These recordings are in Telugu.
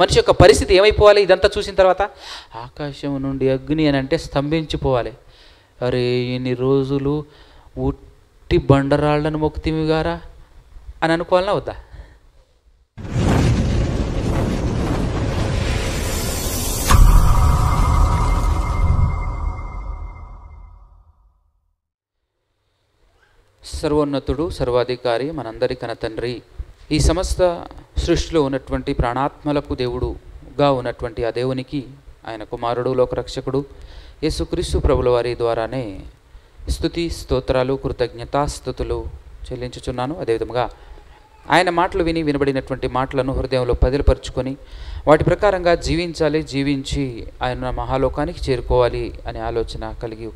మనిషి యొక్క పరిస్థితి ఏమైపోవాలి? ఇదంతా చూసిన తర్వాత ఆకాశం నుండి అగ్ని అని అంటే స్తంభించిపోవాలి. అరే ఇన్ని రోజులు ఉట్టి బండరాళ్లను మొక్కితిమి గారా అని అనుకోవాలన్నా వద్దా? సర్వోన్నతుడు సర్వాధికారి మనందరి కన్న తండ్రి, ఈ సమస్త సృష్టిలో ఉన్నటువంటి ప్రాణాత్మలకు దేవుడుగా ఉన్నటువంటి ఆ దేవునికి, ఆయన కుమారుడు లోకరక్షకుడు యేసుక్రీస్తు ప్రభుల వారి ద్వారానే స్తుతి స్తోత్రాలు కృతజ్ఞతాస్తుతులు చెల్లించుచున్నాను. అదేవిధంగా ఆయన మాటలు వినబడినటువంటి మాటలను హృదయంలో పదిలపరుచుకొని వాటి ప్రకారంగా జీవించి ఆయన మహాలోకానికి చేరుకోవాలి అనే ఆలోచన కలిగి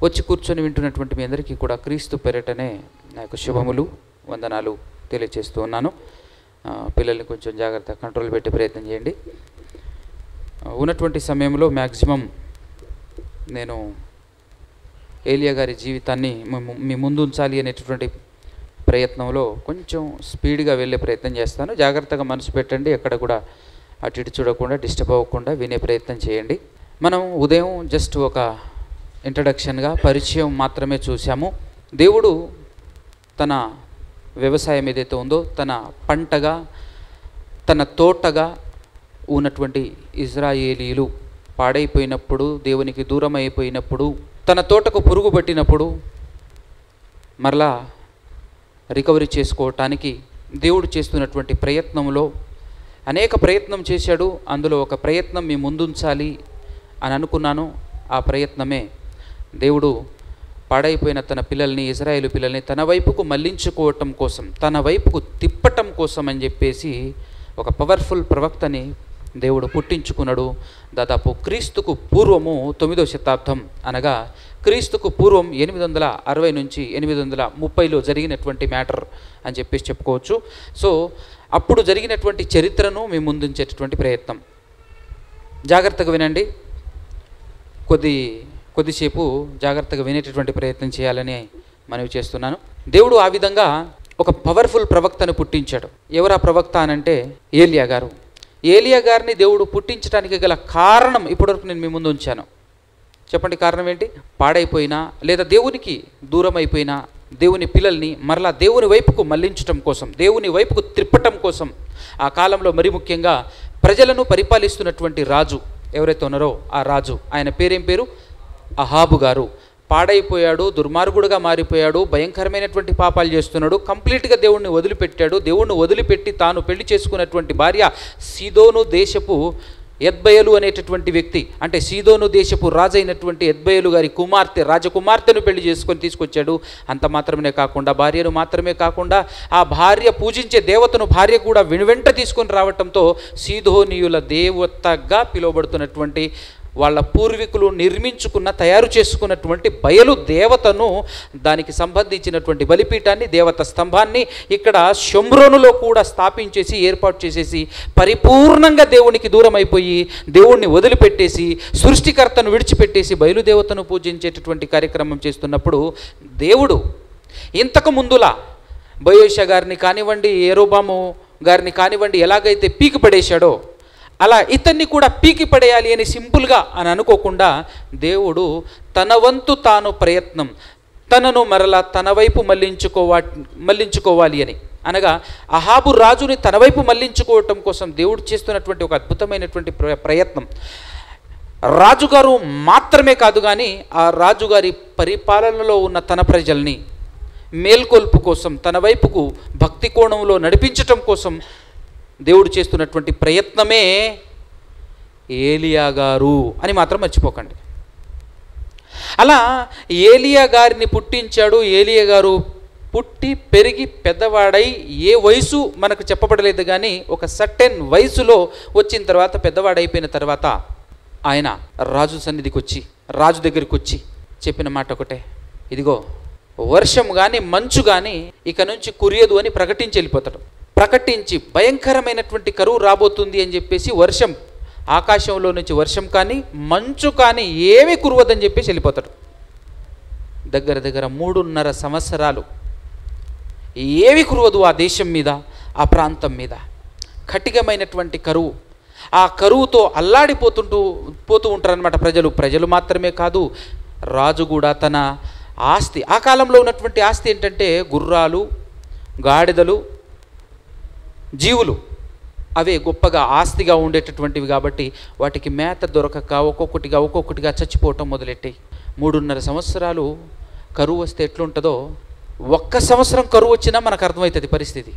వచ్చి కూర్చొని వింటున్నటువంటి మీ అందరికీ కూడా క్రీస్తు పేరిటనే నా యొక్క శుభములు వందనాలు తెలియజేస్తూ ఉన్నాను. పిల్లల్ని కొంచెం జాగ్రత్త కంట్రోల్ పెట్టే ప్రయత్నం చేయండి. ఉన్నటువంటి సమయంలో మ్యాక్సిమం నేను ఏలియా గారి జీవితాన్ని మీ ముందు ఉంచాలి అనేటటువంటి ప్రయత్నంలో కొంచెం స్పీడ్గా వెళ్ళే ప్రయత్నం చేస్తాను. జాగ్రత్తగా మనసు పెట్టండి, ఎక్కడ కూడా అటు ఇటు చూడకుండా డిస్టర్బ్ అవ్వకుండా వినే ప్రయత్నం చేయండి. మనం ఉదయం జస్ట్ ఒక ఇంట్రడక్షన్గా పరిచయం మాత్రమే చూసాము. దేవుడు తన వ్యవసాయం ఏదైతే ఉందో, తన పంటగా తన తోటగా ఉన్నటువంటి ఇజ్రాయేలీలు పాడైపోయినప్పుడు, దేవునికి దూరం అయిపోయినప్పుడు, తన తోటకు పురుగు పట్టినప్పుడు మరలా రికవరీ చేసుకోవటానికి దేవుడు చేస్తున్నటువంటి ప్రయత్నంలో అనేక ప్రయత్నం చేశాడు. అందులో ఒక ప్రయత్నం మీ ముందుంచాలి అని అనుకున్నాను. ఆ ప్రయత్నమే దేవుడు పాడైపోయిన తన పిల్లల్ని, ఇజ్రాయేలు పిల్లల్ని తన వైపుకు మళ్లించుకోవటం కోసం, తన వైపుకు తిప్పటం కోసం అని చెప్పేసి ఒక పవర్ఫుల్ ప్రవక్తని దేవుడు పుట్టించుకున్నాడు. దాదాపు క్రీస్తుకు పూర్వము 9వ శతాబ్దం, అనగా క్రీస్తుకు పూర్వం 860 నుంచి 830లో జరిగినటువంటి మ్యాటర్ అని చెప్పేసి చెప్పుకోవచ్చు. సో అప్పుడు జరిగినటువంటి చరిత్రను మీ ముందుంచేటటువంటి ప్రయత్నం. జాగ్రత్తగా వినండి, కొద్దిసేపు జాగ్రత్తగా వినేటటువంటి ప్రయత్నం చేయాలని మనవి చేస్తున్నాను. దేవుడు ఆ విధంగా ఒక పవర్ఫుల్ ప్రవక్తను పుట్టించాడు. ఎవరా ప్రవక్త అనంటే ఏలియా గారు. ఏలియా గారిని దేవుడు పుట్టించడానికి గల కారణం ఇప్పటివరకు నేను మీ ముందు ఉంచాను. చెప్పండి, కారణం ఏంటి? పాడైపోయినా లేదా దేవునికి దూరం అయిపోయినా దేవుని పిల్లల్ని మరలా దేవుని వైపుకు మళ్లించటం కోసం, దేవుని వైపుకు త్రిప్పటం కోసం. ఆ కాలంలో మరి ముఖ్యంగా ప్రజలను పరిపాలిస్తున్నటువంటి రాజు ఎవరైతే ఉన్నారో ఆ రాజు, ఆయన పేరేం పేరు? అహాబు గారు. పాడైపోయాడు, దుర్మార్గుడుగా మారిపోయాడు, భయంకరమైనటువంటి పాపాలు చేస్తున్నాడు, కంప్లీట్గా దేవుణ్ణి వదిలిపెట్టాడు. దేవుణ్ణి వదిలిపెట్టి తాను పెళ్లి చేసుకున్నటువంటి భార్య సీదోను దేశపు ఎద్బయలు అనేటటువంటి వ్యక్తి, అంటే సీదోను దేశపు రాజు అయినటువంటి ఎద్బయలు గారి కుమార్తె, రాజకుమార్తెను పెళ్లి చేసుకొని తీసుకొచ్చాడు. అంత మాత్రమే కాకుండా, భార్యను మాత్రమే కాకుండా ఆ భార్య పూజించే దేవతను భార్య కూడా వెనువెంట తీసుకొని రావటంతో సీదోనీయుల దేవతగా పిలువబడుతున్నటువంటి వాళ్ళ పూర్వీకులు నిర్మించుకున్న, తయారు చేసుకున్నటువంటి బయలు దేవతను, దానికి సంబంధించినటువంటి బలిపీఠాన్ని, దేవత స్తంభాన్ని ఇక్కడ షోమ్రోనులో కూడా స్థాపించేసి ఏర్పాటు చేసేసి పరిపూర్ణంగా దేవునికి దూరం అయిపోయి, దేవుణ్ణి వదిలిపెట్టేసి, సృష్టికర్తను విడిచిపెట్టేసి బయలుదేవతను పూజించేటటువంటి కార్యక్రమం చేస్తున్నప్పుడు దేవుడు ఇంతకు ముందులా బయోషా గారిని కానివ్వండి, యెరోబాము గారిని కానివ్వండి ఎలాగైతే పీకి పడేశాడో అలా ఇతన్ని కూడా పీకి పడేయాలి అని సింపుల్గా అని అనుకోకుండా దేవుడు తన వంతు తాను ప్రయత్నం, తనను మరలా తన వైపు మళ్లించుకోవాలి అని, అనగా అహాబు రాజుని తన వైపు మళ్లించుకోవటం కోసం దేవుడు చేస్తున్నటువంటి ఒక అద్భుతమైనటువంటి ప్రయత్నం. రాజుగారు మాత్రమే కాదు కానీ ఆ రాజుగారి పరిపాలనలో ఉన్న తన ప్రజల్ని మేల్కొల్పు కోసం, తన వైపుకు భక్తి కోణంలో నడిపించటం కోసం దేవుడు చేస్తున్నటువంటి ప్రయత్నమే ఏలియా గారు అని మాత్రం మర్చిపోకండి. అలా ఏలియా గారిని పుట్టించాడు. ఏలియా గారు పుట్టి పెరిగి పెద్దవాడై, ఏ వయసు మనకు చెప్పబడలేదు కానీ ఒక సర్టెన్ వయసులో వచ్చిన తర్వాత, పెద్దవాడైపోయిన తర్వాత ఆయన రాజు సన్నిధికి వచ్చి, రాజు దగ్గరికి వచ్చి చెప్పిన మాట ఒకటే, ఇదిగో వర్షం కానీ మంచు కానీ ఇక నుంచి కురియదు అని ప్రకటించి వెళ్ళిపోతాడు. ప్రకటించి భయంకరమైనటువంటి కరువు రాబోతుంది అని చెప్పేసి వర్షం, ఆకాశంలో నుంచి వర్షం కానీ మంచు కానీ ఏమీ కురవదని చెప్పేసి వెళ్ళిపోతాడు. దగ్గర 3.5 సంవత్సరాలు ఏవి కురవదు ఆ దేశం మీద, ఆ ప్రాంతం మీద. కఠినమైనటువంటి కరువు. ఆ కరువుతో పోతూ ఉంటారనమాట ప్రజలు మాత్రమే కాదు, రాజు కూడా తన ఆస్తి, ఆ కాలంలో ఉన్నటువంటి ఆస్తి ఏంటంటే గుర్రాలు, గాడిదలు, జీవులు, అవే గొప్పగా ఆస్తిగా ఉండేటటువంటివి. కాబట్టి వాటికి మేత దొరకక ఒక్కొక్కటిగా చచ్చిపోవటం మొదలెట్టాయి. 3.5 సంవత్సరాలు కరువు వస్తే ఎట్లుంటుందో, 1 సంవత్సరం కరువు వచ్చినా మనకు అర్థమవుతుంది పరిస్థితి,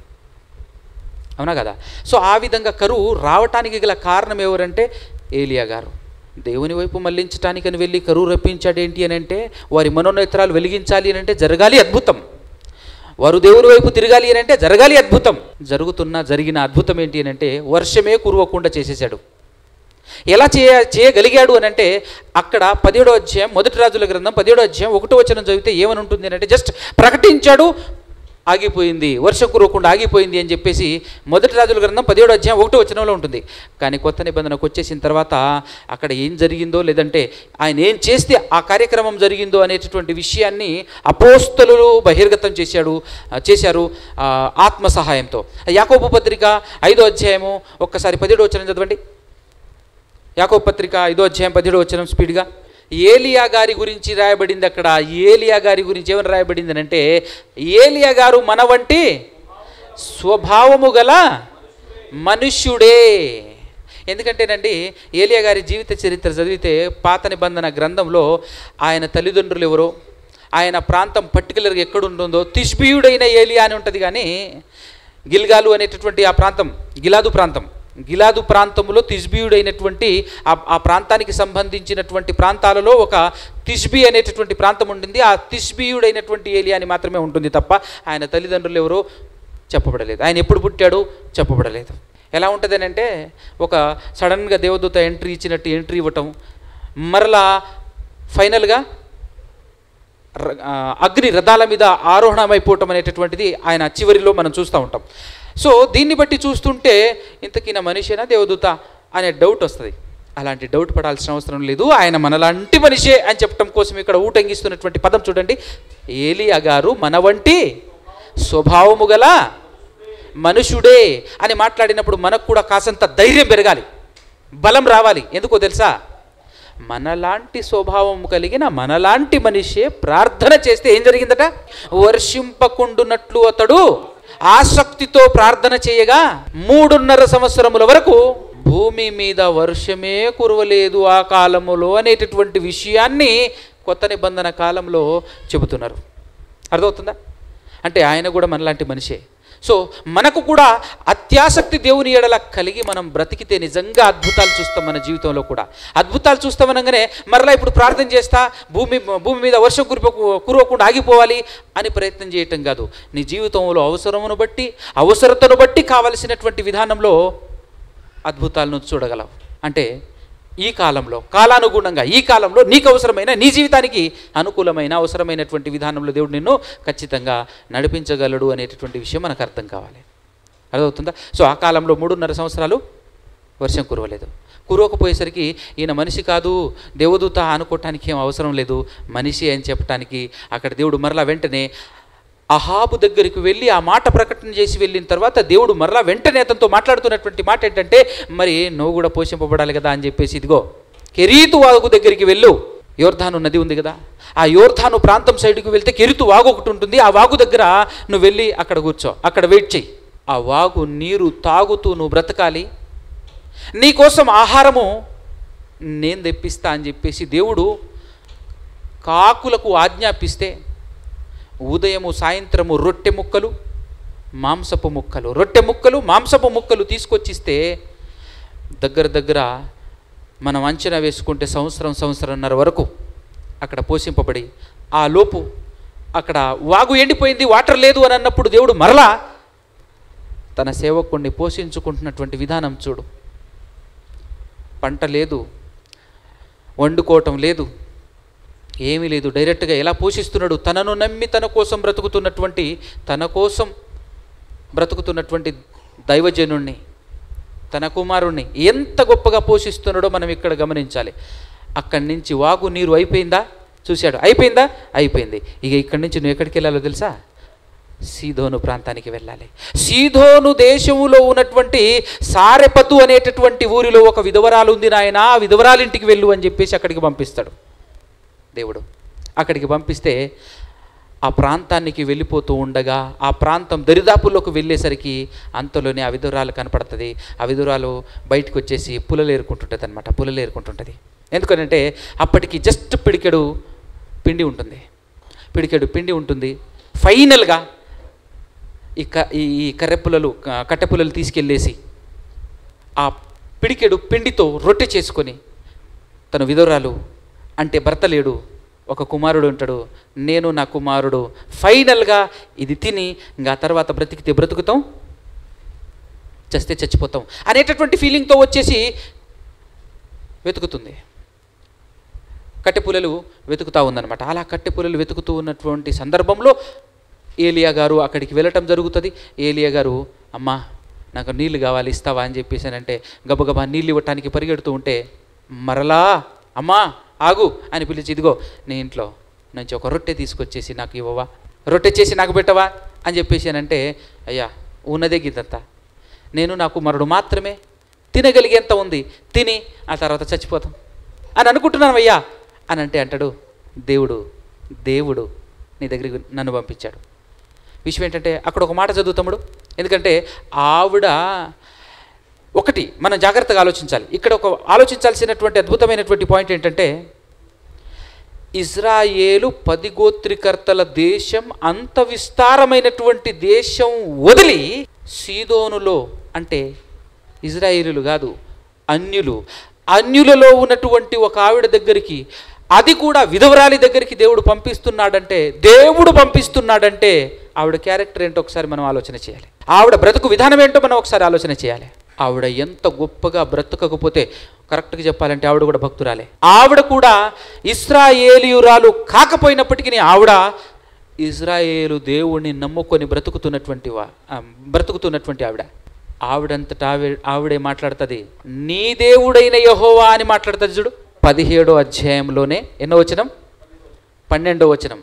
అవునా కదా? సో ఆ విధంగా కరువు రావటానికి గల కారణం ఎవరంటే ఏలియా గారు. దేవుని వైపు మళ్లించటానికని వెళ్ళి కరువు రప్పించాడేంటి అని అంటే, వారి మనోనేత్రాలు వెలిగించాలి అని అంటే జరగాలి అద్భుతం. వారు దేవుని వైపు తిరగాలి అని అంటే జరగాలి అద్భుతం. జరిగిన అద్భుతం ఏంటి అని అంటే, వర్షమే కురవకుండా చేసేసాడు. ఎలా చేయగలిగాడు అని అంటే, అక్కడ 17వ అధ్యాయం, మొదటి రాజుల గ్రంథం 17వ అధ్యాయం 1వ వచనం చదివితే ఏమని ఉంటుంది అని అంటే, జస్ట్ ప్రకటించాడు, ఆగిపోయింది, వర్షం కురవకుండా ఆగిపోయింది అని చెప్పేసి మొదటి రాజుల గ్రంథం 17వ అధ్యాయం 1వ వచనంలో ఉంటుంది. కానీ కొత్త నిబంధనకు వచ్చేసిన తర్వాత అక్కడ ఏం జరిగిందో, లేదంటే ఆయన ఏం చేస్తే ఆ కార్యక్రమం జరిగిందో అనేటటువంటి విషయాన్ని అపోస్తలులు బహిర్గతం చేశారు ఆత్మ సహాయంతో. యాకోబు పత్రిక 5వ అధ్యాయము ఒక్కసారి 17వ వచనం చదవండి. యాకోబు పత్రిక 5వ అధ్యాయం 17వ వచనం స్పీడ్గా. ఏలియా గారి గురించి రాయబడింది. అక్కడ ఏలియా గారి గురించి ఏమని రాయబడింది అని అంటే, ఏలియా గారు మన వంటి స్వభావము గల మనుష్యుడే. ఎందుకంటేనండి, ఏలియా గారి జీవిత చరిత్ర చదివితే పాత నిబంధన గ్రంథంలో ఆయన తల్లిదండ్రులు ఎవరో, ఆయన ప్రాంతం పర్టికులర్గా ఎక్కడుంటుందో, తిష్బీయుడైన ఏలియా అని ఉంటుంది. కానీ గిల్గాలు అనేటటువంటి ఆ ప్రాంతం, గిలాదు ప్రాంతంలో తిష్బీయుడైనటువంటి ఆ ప్రాంతానికి సంబంధించినటువంటి ప్రాంతాలలో ఒక తిష్బీ అనేటటువంటి ప్రాంతం ఉంటుంది. ఆ తిష్బీయుడైనటువంటి ఏలియా అని మాత్రమే ఉంటుంది తప్ప ఆయన తల్లిదండ్రులు ఎవరో చెప్పబడలేదు, ఆయన ఎప్పుడు పుట్టాడు చెప్పబడలేదు. ఎలా ఉంటుంది అని అంటే, ఒక సడన్గా దేవదూత ఎంట్రీ ఇవ్వటం, మరలా ఫైనల్గా అగ్ని రథాల మీద ఆరోహణమైపోవటం అనేటటువంటిది ఆయన చివరిలో మనం చూస్తూ ఉంటాం. సో దీన్ని బట్టి చూస్తుంటే ఇంతకీ నా మనిషేనా దేవదూత అనే డౌట్ వస్తుంది. అలాంటి డౌట్ పడాల్సిన అవసరం లేదు, ఆయన మనలాంటి మనిషే అని చెప్పడం కోసం ఇక్కడ ఊటంగిస్తున్నటువంటి పదం చూడండి. ఏలియా గారు మన వంటి స్వభావము గల మనుషుడే అని మాట్లాడినప్పుడు మనకు కూడా కాసంత ధైర్యం పెరగాలి, బలం రావాలి. ఎందుకో తెలుసా? మనలాంటి స్వభావం కలిగిన మనలాంటి మనిషే ప్రార్థన చేస్తే ఏం జరిగిందట? వర్షింపకుండునట్లు అతడు ఆసక్తితో ప్రార్థన చేయగా 3.5 సంవత్సరముల వరకు భూమి మీద వర్షమే కురవలేదు ఆ కాలములో అనేటటువంటి విషయాన్ని కొత్త నిబంధన కాలంలో చెబుతున్నారు. అర్థమవుతుందా? అంటే ఆయన కూడా మనలాంటి మనిషే. సో మనకు కూడా అత్యాసక్తి దేవుని ఎడల కలిగి మనం బ్రతికితే నిజంగా అద్భుతాలు చూస్తాం. మన జీవితంలో కూడా అద్భుతాలు చూస్తామనగానే మరలా ఇప్పుడు ప్రార్థన చేస్తా భూమి మీద వర్షం కురవకుండా ఆగిపోవాలి అని ప్రయత్నం చేయటం కాదు. నీ జీవితంలో అవసరతను బట్టి కావలసినటువంటి విధానంలో అద్భుతాలను చూడగలవు. అంటే ఈ కాలానుగుణంగా ఈ కాలంలో నీకు అవసరమైన, నీ జీవితానికి అనుకూలమైన అవసరమైనటువంటి విధానంలో దేవుడు నిన్ను ఖచ్చితంగా నడిపించగలడు అనేటటువంటి విషయం మనకు అర్థం కావాలి. అర్థమవుతుందా? సో ఆ కాలంలో 3.5 సంవత్సరాలు వర్షం కురవకపోయేసరికి ఈయన మనిషి కాదు దేవదూత అనుకోవటానికి ఏం అవసరం లేదు, మనిషి అని చెప్పటానికి అక్కడ దేవుడు మరలా వెంటనే అహాబు దగ్గరికి వెళ్ళి ఆ మాట ప్రకటన చేసి వెళ్ళిన తర్వాత దేవుడు మరలా వెంటనే అతనితో మాట్లాడుతున్నటువంటి మాట ఏంటంటే, మరి నువ్వు కూడా పోషింపబడాలి కదా అని చెప్పేసి, ఇదిగో కెరీతు వాగు దగ్గరికి వెళ్ళు. యోర్ధాను నది ఉంది కదా, ఆ యోర్ధాను ప్రాంతం సైడ్కి వెళ్తే కెరీతు వాగు ఒకటి ఉంటుంది. ఆ వాగు దగ్గర నువ్వు వెళ్ళి అక్కడ కూర్చో, అక్కడ వెయిట్ చెయ్యి. ఆ వాగు నీరు తాగుతూ నువ్వు బ్రతకాలి, నీకోసం ఆహారము నేను తెప్పిస్తా అని చెప్పేసి దేవుడు కాకులకు ఆజ్ఞాపిస్తే, ఉదయము సాయంత్రము రొట్టె ముక్కలు మాంసపు ముక్కలు తీసుకొచ్చిస్తే దగ్గర మనం అంచనా వేసుకుంటే సంవత్సరంన్నర వరకు అక్కడ పోషింపబడి, ఆ లోపు అక్కడ వాగు ఎండిపోయింది, వాటర్ లేదు అని అన్నప్పుడు దేవుడు మరలా తన సేవకుణ్ణి పోషించుకుంటున్నటువంటి విధానం చూడు. పంట లేదు, వండుకోవటం లేదు, ఏమీ లేదు, డైరెక్ట్గా ఎలా పోషిస్తున్నాడు? తనను నమ్మి తన కోసం బ్రతుకుతున్నటువంటి దైవజనుణ్ణి, తన కుమారుణ్ణి ఎంత గొప్పగా పోషిస్తున్నాడో మనం ఇక్కడ గమనించాలి. అక్కడి నుంచి వాగు నీరు అయిపోయిందా? చూశాడు, అయిపోయిందా? అయిపోయింది. ఇక ఇక్కడి నుంచి నువ్వు ఎక్కడికి వెళ్ళాలో తెలుసా? సీదోను ప్రాంతానికి వెళ్ళాలి. సీదోను దేశములో ఉన్నటువంటి సారెపతు అనేటటువంటి ఊరిలో ఒక విధవరాలు ఉంది నాయన, ఆ విధవరాలింటికి వెళ్ళు అని చెప్పేసి అక్కడికి పంపిస్తాడు దేవుడు. అక్కడికి పంపిస్తే ఆ ప్రాంతానికి వెళ్ళిపోతూ ఉండగా ఆ ప్రాంతం దరిదాపుల్లోకి వెళ్ళేసరికి అంతలోనే ఆ విధురాలు కనపడుతుంది. ఆ విధురాలు బయటకు వచ్చేసి పుల్లలు ఏరుకుంటుంటుంది అనమాట. పుల్లలు ఏరుకుంటుంటుంది. ఎందుకనంటే అప్పటికి జస్ట్ పిడికెడు పిండి ఉంటుంది. పిడికెడు పిండి ఉంటుంది. ఫైనల్గా ఈ కట్టె పుల్లలు తీసుకెళ్ళేసి ఆ పిడికెడు పిండితో రొట్టె చేసుకొని తను విధురాలు అంటే భర్త లేడు, ఒక కుమారుడు ఉంటాడు, నేను నా కుమారుడు ఫైనల్గా ఇది తిని ఇంకా తర్వాత బ్రతికితే బ్రతుకుతాం, చస్తే చచ్చిపోతాం అనేటటువంటి ఫీలింగ్తో వచ్చేసి వెతుకుతుంది. కట్టెపుల్లలు వెతుకుతూ ఉందన్నమాట. అలా కట్టెపుల్లలు వెతుకుతూ ఉన్నటువంటి సందర్భంలో ఏలియా గారు అక్కడికి వెళ్ళటం జరుగుతుంది. ఏలియా గారు, అమ్మా నాకు నీళ్ళు కావాలి, ఇస్తావా అని చెప్పేసానంటే గబగబా నీళ్ళు ఇవ్వటానికి పరిగెడుతూ ఉంటే మరలా అమ్మా ఆగు అని పిలిచి, ఇదిగో నీ ఇంట్లో నుంచి ఒక రొట్టె తీసుకొచ్చేసి నాకు ఇవ్వవా, రొట్టె చేసి నాకు పెట్టవా అని చెప్పేసానంటే, అయ్యా ఉన్నదే గిద్దంతా, నేను నా కుమారుడు మాత్రమే, తినగలిగేంత ఉంది, తిని ఆ తర్వాత చచ్చిపోతాం అని అనుకుంటున్నాను అయ్యా అని అంటాడు దేవుడు నీ దగ్గరికి నన్ను పంపించాడు. విషయం ఏంటంటే అక్కడ ఒక మాట చదువుతాముడు. ఎందుకంటే ఆవిడ ఒకటి మనం జాగ్రత్తగా ఆలోచించాలి. ఇక్కడ ఒక ఆలోచించాల్సినటువంటి అద్భుతమైనటువంటి పాయింట్ ఏంటంటే, ఇజ్రాయేలు 10 గోత్రికర్తల దేశం, అంత విస్తారమైనటువంటి దేశం వదిలి సీదోనులో, అంటే ఇజ్రాయేలులు కాదు అన్యులలో ఉన్నటువంటి ఒక ఆవిడ దగ్గరికి, అది కూడా విధవరాలి దగ్గరికి దేవుడు పంపిస్తున్నాడంటే ఆవిడ క్యారెక్టర్ ఏంటో ఒకసారి మనం ఆలోచన చేయాలి. ఆవిడ బ్రతుకు విధానం ఏంటో మనం ఒకసారి ఆలోచన చేయాలి. ఆవిడ ఎంత గొప్పగా బ్రతకకపోతే, కరెక్ట్గా చెప్పాలంటే ఆవిడ కూడా భక్తురాలే. ఆవిడ కూడా ఇశ్రాయేలీయురాలు కాకపోయినప్పటికీ ఆవిడ ఇజ్రాయేలు దేవుణ్ణి నమ్ముకొని బ్రతుకుతున్నటువంటి ఆవిడంతటా ఆవిడే మాట్లాడుతుంది, నీ దేవుడైన యెహోవా అని మాట్లాడుతుంది చూడు. 17వ అధ్యాయంలోనే ఎన్నో వచనం, 12వ వచనం,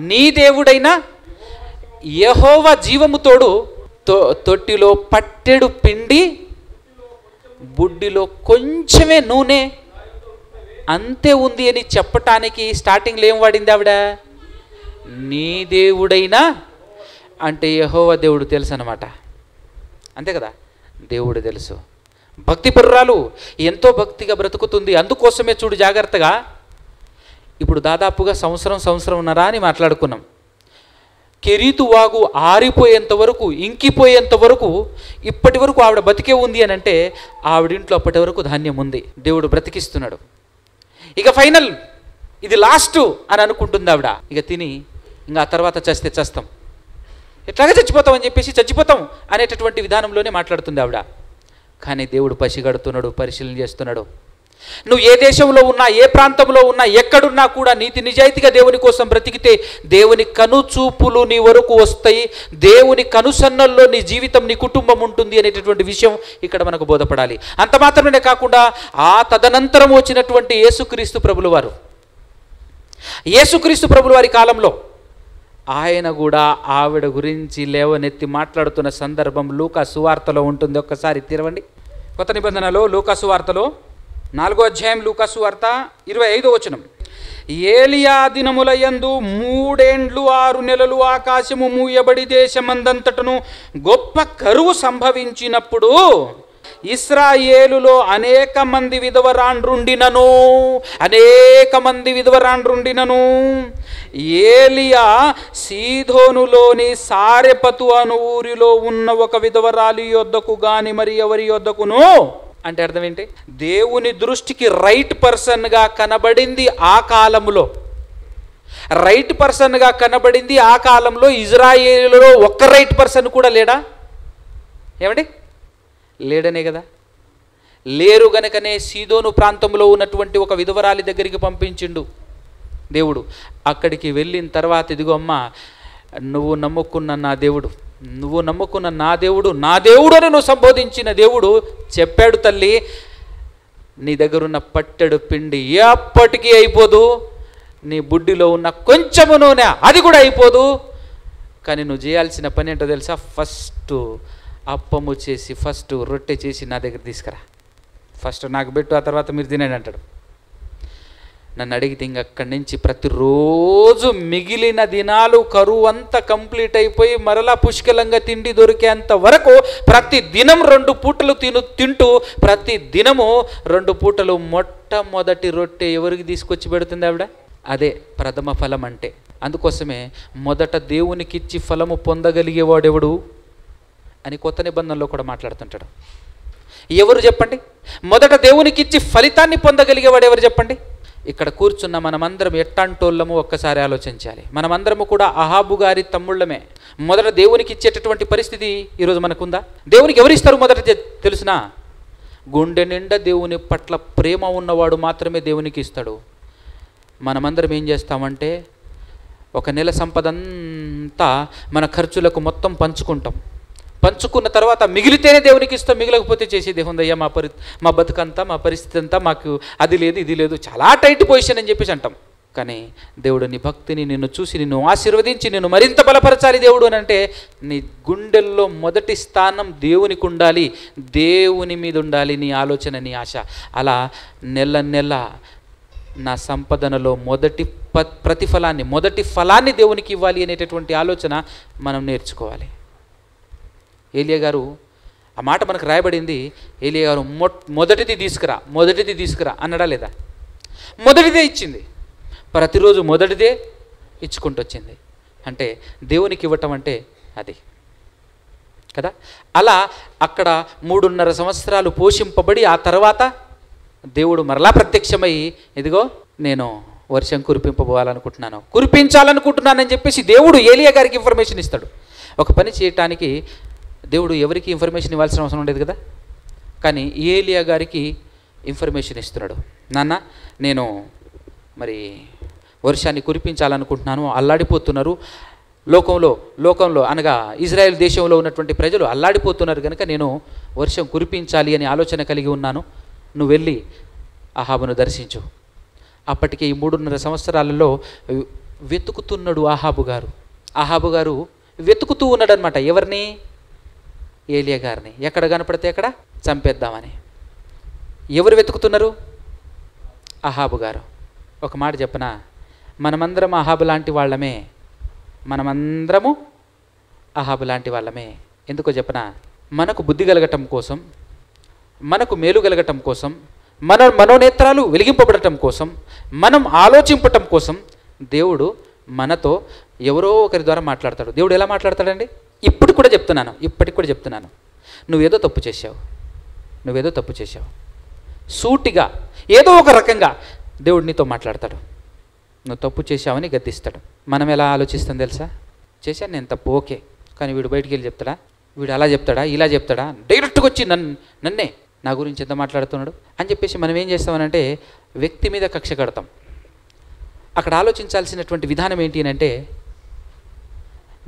నీ దేవుడైన యెహోవా జీవము తోడు, తొట్టిలో పట్టెడు పిండి, బుడ్డిలో కొంచెమే నూనె అంతే ఉంది అని చెప్పటానికి స్టార్టింగ్లో ఏం వాడింది ఆవిడ? నీ దేవుడైనా అంటే యెహోవా దేవుడు తెలుసు అన్నమాట. అంతే కదా, దేవుడు తెలుసు. భక్తి పరురాలు ఎంతో భక్తిగా బ్రతుకుతుంది. అందుకోసమే చూడు జాగ్రత్తగా, ఇప్పుడు దాదాపుగా సంవత్సరంన్నర అని మాట్లాడుకున్నాం. కెరీతు వాగు ఆరిపోయేంత వరకు, ఇంకిపోయేంత వరకు, ఇప్పటి వరకు ఆవిడ బతికే ఉంది అని అంటే ఆవిడింట్లో అప్పటి వరకు ధాన్యం ఉంది, దేవుడు బ్రతికిస్తున్నాడు. ఇక ఫైనల్ ఇది లాస్ట్ అని అనుకుంటుంది ఆవిడ. ఇక తిని ఇంకా ఆ తర్వాత చస్తే చస్తాం, ఎట్లాగా చచ్చిపోతామని చెప్పేసి చచ్చిపోతాం అనేటటువంటి విధానంలోనే మాట్లాడుతుంది ఆవిడ. కానీ దేవుడు పసిగడుతున్నాడు, పరిశీలన చేస్తున్నాడు. నువ్వు ఏ దేశంలో ఉన్నా, ఏ ప్రాంతంలో ఉన్నా, ఎక్కడున్నా కూడా నీతి నిజాయితీగా దేవుని కోసం బ్రతికితే దేవుని కనుచూపులు నీ వరకు వస్తాయి, దేవుని కనుసన్నల్లో నీ జీవితం, నీ కుటుంబం ఉంటుంది అనేటటువంటి విషయం ఇక్కడ మనకు బోధపడాలి. అంత మాత్రమే కాకుండా ఆ తదనంతరం వచ్చినటువంటి యేసుక్రీస్తు ప్రభుల వారి కాలంలో ఆయన కూడా ఆవిడ గురించి లేవనెత్తి మాట్లాడుతున్న సందర్భం లూకా సువార్తలో ఉంటుంది. ఒక్కసారి తెరవండి. కొత్త నిబంధనలో లూకా సువార్తలో 4వ అధ్యాయం, లూకా సువార్త 25వ వచనం. ఏలియా దినముల యందు 3 ఏండ్లు 6 నెలలు ఆకాశము మూయబడి దేశమందంతటను గొప్ప కరువు సంభవించినప్పుడు ఇశ్రాయేలులో అనేక మంది విధవరాండ్రుండినను ఏలియా సీదోనులోని సారెపతు అను ఊరిలో ఉన్న ఒక విధవరాలి యొద్దకు గాని మరి ఎవరి యొద్దకును, అంటే అర్థం ఏంటి? దేవుని దృష్టికి రైట్ పర్సన్గా కనబడింది ఆ కాలంలో, ఆ కాలంలో ఇజ్రాయేలులో ఒక్క రైట్ పర్సన్ కూడా లేడా? ఏమండి, లేడనే కదా. లేరు గనుకనే సీదోను ప్రాంతంలో ఉన్నటువంటి ఒక విధవరాలి దగ్గరికి పంపించిండు దేవుడు. అక్కడికి వెళ్ళిన తర్వాత, ఇదిగో అమ్మా, నువ్వు నమ్ముకున్న నా దేవుడు అని నువ్వు సంబోధించిన దేవుడు చెప్పాడు తల్లి, నీ దగ్గరున్న పట్టెడు పిండి ఎప్పటికీ అయిపోదు, నీ బుడ్డిలో ఉన్న కొంచెము నూనె అది కూడా అయిపోదు, కానీ నువ్వు చేయాల్సిన పని ఏంటో తెలుసా? ఫస్ట్ అప్పము చేసి, ఫస్ట్ రొట్టె చేసి నా దగ్గర తీసుకురా, ఫస్ట్ నాకు పెట్టు, ఆ తర్వాత మీరు తినండి అంటాడు. నన్ను అడిగితే ఇంక అక్కడి నుంచి ప్రతిరోజు మిగిలిన దినాలు కరువు అంతా కంప్లీట్ అయిపోయి మరలా పుష్కలంగా తిండి దొరికేంత వరకు ప్రతి దినం 2 పూటలు తింటూ ప్రతి దినము 2 పూటలు మొట్టమొదటి రొట్టె ఎవరికి తీసుకొచ్చి పెడుతుంది ఆవిడ? అదే ప్రథమ ఫలం అంటే. అందుకోసమే మొదట దేవునికిచ్చి ఫలము పొందగలిగేవాడెవడు అని కొత్త నిబంధనలో కూడా మాట్లాడుతుంటాడు. ఎవరు చెప్పండి? మొదట దేవునికిచ్చి ఫలితాన్ని పొందగలిగేవాడు ఎవరు చెప్పండి? ఇక్కడ కూర్చున్న మనమందరం ఎట్టాంటోళ్ళము ఒక్కసారి ఆలోచించాలి. మనమందరము కూడా అహాబు గారి తమ్ముళ్ళమే. మొదట దేవునికి ఇచ్చేటటువంటి పరిస్థితి ఈరోజు మనకుందా? దేవునికి ఎవరిస్తారు మొదట తెలుసునా? గుండె నిండా దేవుని పట్ల ప్రేమ ఉన్నవాడు మాత్రమే దేవునికి ఇస్తాడు. మనమందరం ఏం చేస్తామంటే ఒక నెల సంపదంతా మన ఖర్చులకు మొత్తం పంచుకున్న తర్వాత మిగిలితేనే దేవునికి ఇస్తాం, మిగిలకపోతే చేసేది ఏముందయ్యా, మా బతుకంతా, మా పరిస్థితి అంతా, మాకు అది లేదు ఇది లేదు, చాలా టైట్ పొజిషన్ అని చెప్పేసి అంటాం. కానీ దేవుడు నీ భక్తిని నిన్ను చూసి నిన్ను ఆశీర్వదించి నిన్ను మరింత బలపరచాలి దేవుడు అని అంటే నీ గుండెల్లో మొదటి స్థానం దేవునికి ఉండాలి, దేవుని మీద ఉండాలి నీ ఆలోచన, నీ ఆశ. అలా నెల నెల నా సంపదనలో మొదటి ఫలాన్ని దేవునికి ఇవ్వాలి అనేటటువంటి ఆలోచన మనం నేర్చుకోవాలి. ఏలియా గారు, ఆ మాట మనకు రాయబడింది, ఏలియా గారు మొదటిది తీసుకురా అన్నడా లేదా? మొదటిదే ఇచ్చింది, ప్రతిరోజు మొదటిదే ఇచ్చుకుంటూ వచ్చింది. అంటే దేవునికి ఇవ్వటం అంటే అది కదా. అలా అక్కడ 3.5 సంవత్సరాలు పోషింపబడి ఆ తర్వాత దేవుడు మరలా ప్రత్యక్షమై, ఇదిగో నేను వర్షం కురిపించాలనుకుంటున్నానని చెప్పేసి దేవుడు ఏలియా గారికి ఇన్ఫర్మేషన్ ఇస్తాడు. ఒక పని చేయటానికి దేవుడు ఎవరికి ఇన్ఫర్మేషన్ ఇవ్వాల్సిన అవసరం ఉండేది కదా, కానీ ఏలియా గారికి ఇన్ఫర్మేషన్ ఇస్తున్నాడు. నాన్న, నేను మరి వర్షాన్ని కురిపించాలనుకుంటున్నాను, అల్లాడిపోతున్నారు లోకంలో అనగా ఇజ్రాయెల్ దేశంలో ఉన్నటువంటి ప్రజలు అల్లాడిపోతున్నారు కనుక నేను వర్షం కురిపించాలి అని ఆలోచన కలిగి ఉన్నాను, నువ్వు వెళ్ళి అహాబును దర్శించు. అప్పటికి ఈ 3.5 సంవత్సరాలలో వెతుకుతున్నాడు అహాబు గారు వెతుకుతూ ఉన్నాడు అనమాట. ఎవరిని? ఏలియా గారిని. ఎక్కడ కనపడితే ఎక్కడ చంపేద్దామని. ఎవరు వెతుకుతున్నారు? అహాబు గారు. ఒక మాట చెప్పనా, మనమందరం అహాబు లాంటి వాళ్ళమే. ఎందుకో చెప్పనా? మనకు బుద్ధి కలగటం కోసం, మనకు మేలు కలగటం కోసం, మన మనోనేత్రాలు వెలిగింపబడటం కోసం, మనం ఆలోచింపటం కోసం దేవుడు మనతో ఎవరో ఒకరి ద్వారా మాట్లాడతాడు. దేవుడు ఎలా మాట్లాడతాడండి? ఇప్పటికి కూడా చెప్తున్నాను, నువ్వేదో తప్పు చేశావు, సూటిగా ఏదో ఒక రకంగా దేవుడు నీతో మాట్లాడతాడు. నువ్వు తప్పు చేశావని గద్దిస్తాడు. మనం ఎలా ఆలోచిస్తాం తెలుసా? చేశాను నేను తప్పు, ఓకే, కానీ వీడు బయటికి వెళ్ళి చెప్తాడా, వీడు అలా చెప్తాడా, ఇలా చెప్తాడా, డైరెక్ట్గా వచ్చి నన్నే నా గురించి ఎంత మాట్లాడుతున్నాడు అని చెప్పేసి మనం ఏం చేస్తామనంటే వ్యక్తి మీద కక్ష కడతాం. అక్కడ ఆలోచించాల్సినటువంటి విధానం ఏంటి అంటే,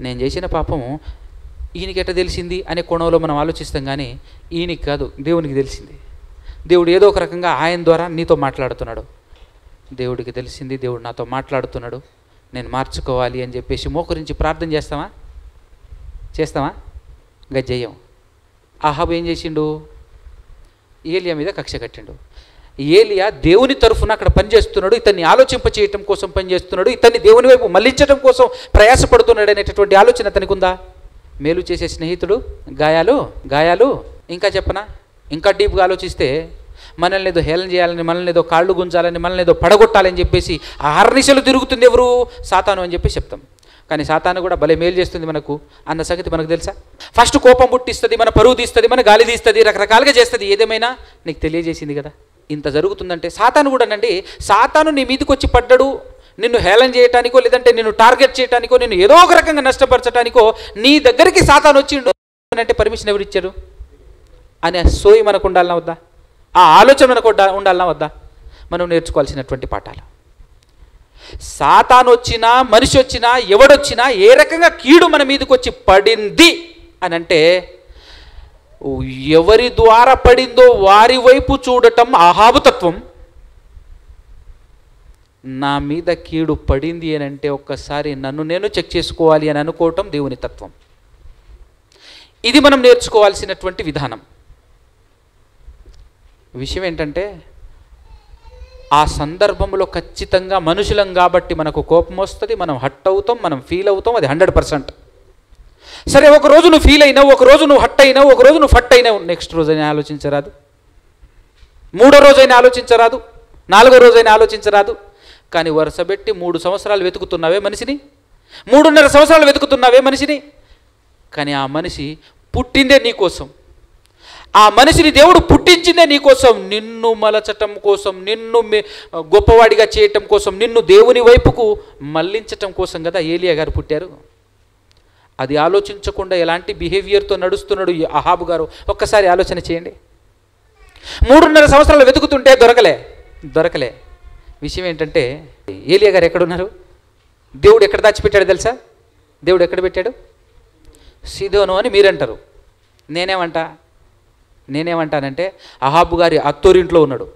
నేను చేసిన పాపము ఈయనకి ఎట్లా తెలిసింది అనే కోణంలో మనం ఆలోచిస్తాం. కానీ ఈయనకి కాదు, దేవునికి తెలిసింది. దేవుడు ఏదో ఒక రకంగా ఆయన ద్వారా నీతో మాట్లాడుతున్నాడు. దేవుడికి తెలిసింది, దేవుడు నాతో మాట్లాడుతున్నాడు, నేను మార్చుకోవాలి అని చెప్పేసి మోకరించి ప్రార్థన చేస్తామా? గజ్జయ్యం. అహాబు ఏం చేసిండు? ఏలియా మీద కక్ష కట్టిండు. ఏలియా దేవుని తరఫున అక్కడ పనిచేస్తున్నాడు, ఇతన్ని ఆలోచింప చేయటం కోసం పనిచేస్తున్నాడు, ఇతన్ని దేవుని వైపు మళ్లించడం కోసం ప్రయాసపడుతున్నాడు అనేటటువంటి ఆలోచన అతనికి ఉందా? మేలు చేసే స్నేహితుడు గాయాలు ఇంకా చెప్పనా? ఇంకా డీప్గా ఆలోచిస్తే మనల్ని ఏదో హేళన చేయాలని, మనల్ని ఏదో కాళ్ళు గుంజాలని, మనల్ని ఏదో పడగొట్టాలని చెప్పేసి ఆర్నిశలు తిరుగుతుంది ఎవరు? సాతాను అని చెప్పి చెప్తాం. కానీ సాతాను కూడా భలే మేలు చేస్తుంది మనకు అన్న సంగతి మనకు తెలుసా? ఫస్ట్ కోపం పుట్టిస్తుంది, మన పరువు తీస్తుంది, మన గాలి తీస్తుంది, రకరకాలుగా చేస్తుంది. ఏదేమైనా నీకు తెలియజేసింది కదా. ఇంత జరుగుతుందంటే సాతాను కూడా నండి, సాతాను నీ మీదకి వచ్చి పడ్డాడు నిన్ను హేళన చేయటానికో, లేదంటే నిన్ను టార్గెట్ చేయటానికో, నిన్ను ఏదో ఒక రకంగా నష్టపరచడానికో నీ దగ్గరికి సాతాను వచ్చిండు అంటే పర్మిషన్ ఎవరు ఇచ్చారు అనే సోయి మనకు ఉండాలన్నా వద్దా? ఆ ఆలోచన మనకు ఉండాలన్నా వద్దా? మనం నేర్చుకోవాల్సినటువంటి పాఠాలు. సాతాను వచ్చినా, మనిషి వచ్చినా, ఎవడొచ్చినా, ఏ రకంగా కీడు మన మీదకి వచ్చి పడింది అని అంటే ఎవరి ద్వారా పడిందో వారి వైపు చూడటం అహాబు తత్వం. నా మీద కీడు పడింది అని అంటే ఒక్కసారి నన్ను నేను చెక్ చేసుకోవాలి అని అనుకోవటం దేవుని తత్వం. ఇది మనం నేర్చుకోవాల్సినటువంటి విధానం. విషయం ఏంటంటే ఆ సందర్భంలో ఖచ్చితంగా మనుషులం కాబట్టి మనకు కోపం వస్తుంది, మనం హట్ అవుతాం, మనం ఫీల్ అవుతాం, అది 100%. సరే, ఒకరోజు నువ్వు ఫీల్ అయినావు, ఒకరోజు నువ్వు హట్ అయినావు, ఒకరోజు నువ్వు ఫట్ అయినావు, నెక్స్ట్ రోజైనా ఆలోచించరాదు, మూడో రోజైనా ఆలోచించరాదు, నాలుగో రోజైనా ఆలోచించరాదు. కానీ వరుసబెట్టి 3 సంవత్సరాలు వెతుకుతున్నావే మనిషిని, 3.5 సంవత్సరాలు వెతుకుతున్నావే మనిషిని. కానీ ఆ మనిషి పుట్టిందే నీకోసం, ఆ మనిషిని దేవుడు పుట్టించిందే నీకోసం, నిన్ను మలచటం కోసం, నిన్ను గొప్పవాడిగా చేయటం కోసం, నిన్ను దేవుని వైపుకు మళ్ళించటం కోసం కదా ఏలియా గారు పుట్టారు. అది ఆలోచించకుండా ఎలాంటి బిహేవియర్తో నడుస్తున్నాడు ఈ అహాబు గారు, ఒక్కసారి ఆలోచన చేయండి. 3.5 సంవత్సరాలు వెతుకుతుంటే దొరకలే. విషయం ఏంటంటే ఏలియా గారు ఎక్కడున్నారు? దేవుడు ఎక్కడ దాచిపెట్టాడు తెలుసా? దేవుడు ఎక్కడ పెట్టాడు? సీదోను అని మీరంటారు. నేనేమంటానంటే అహాబు గారి అత్తోరింట్లో ఉన్నాడు.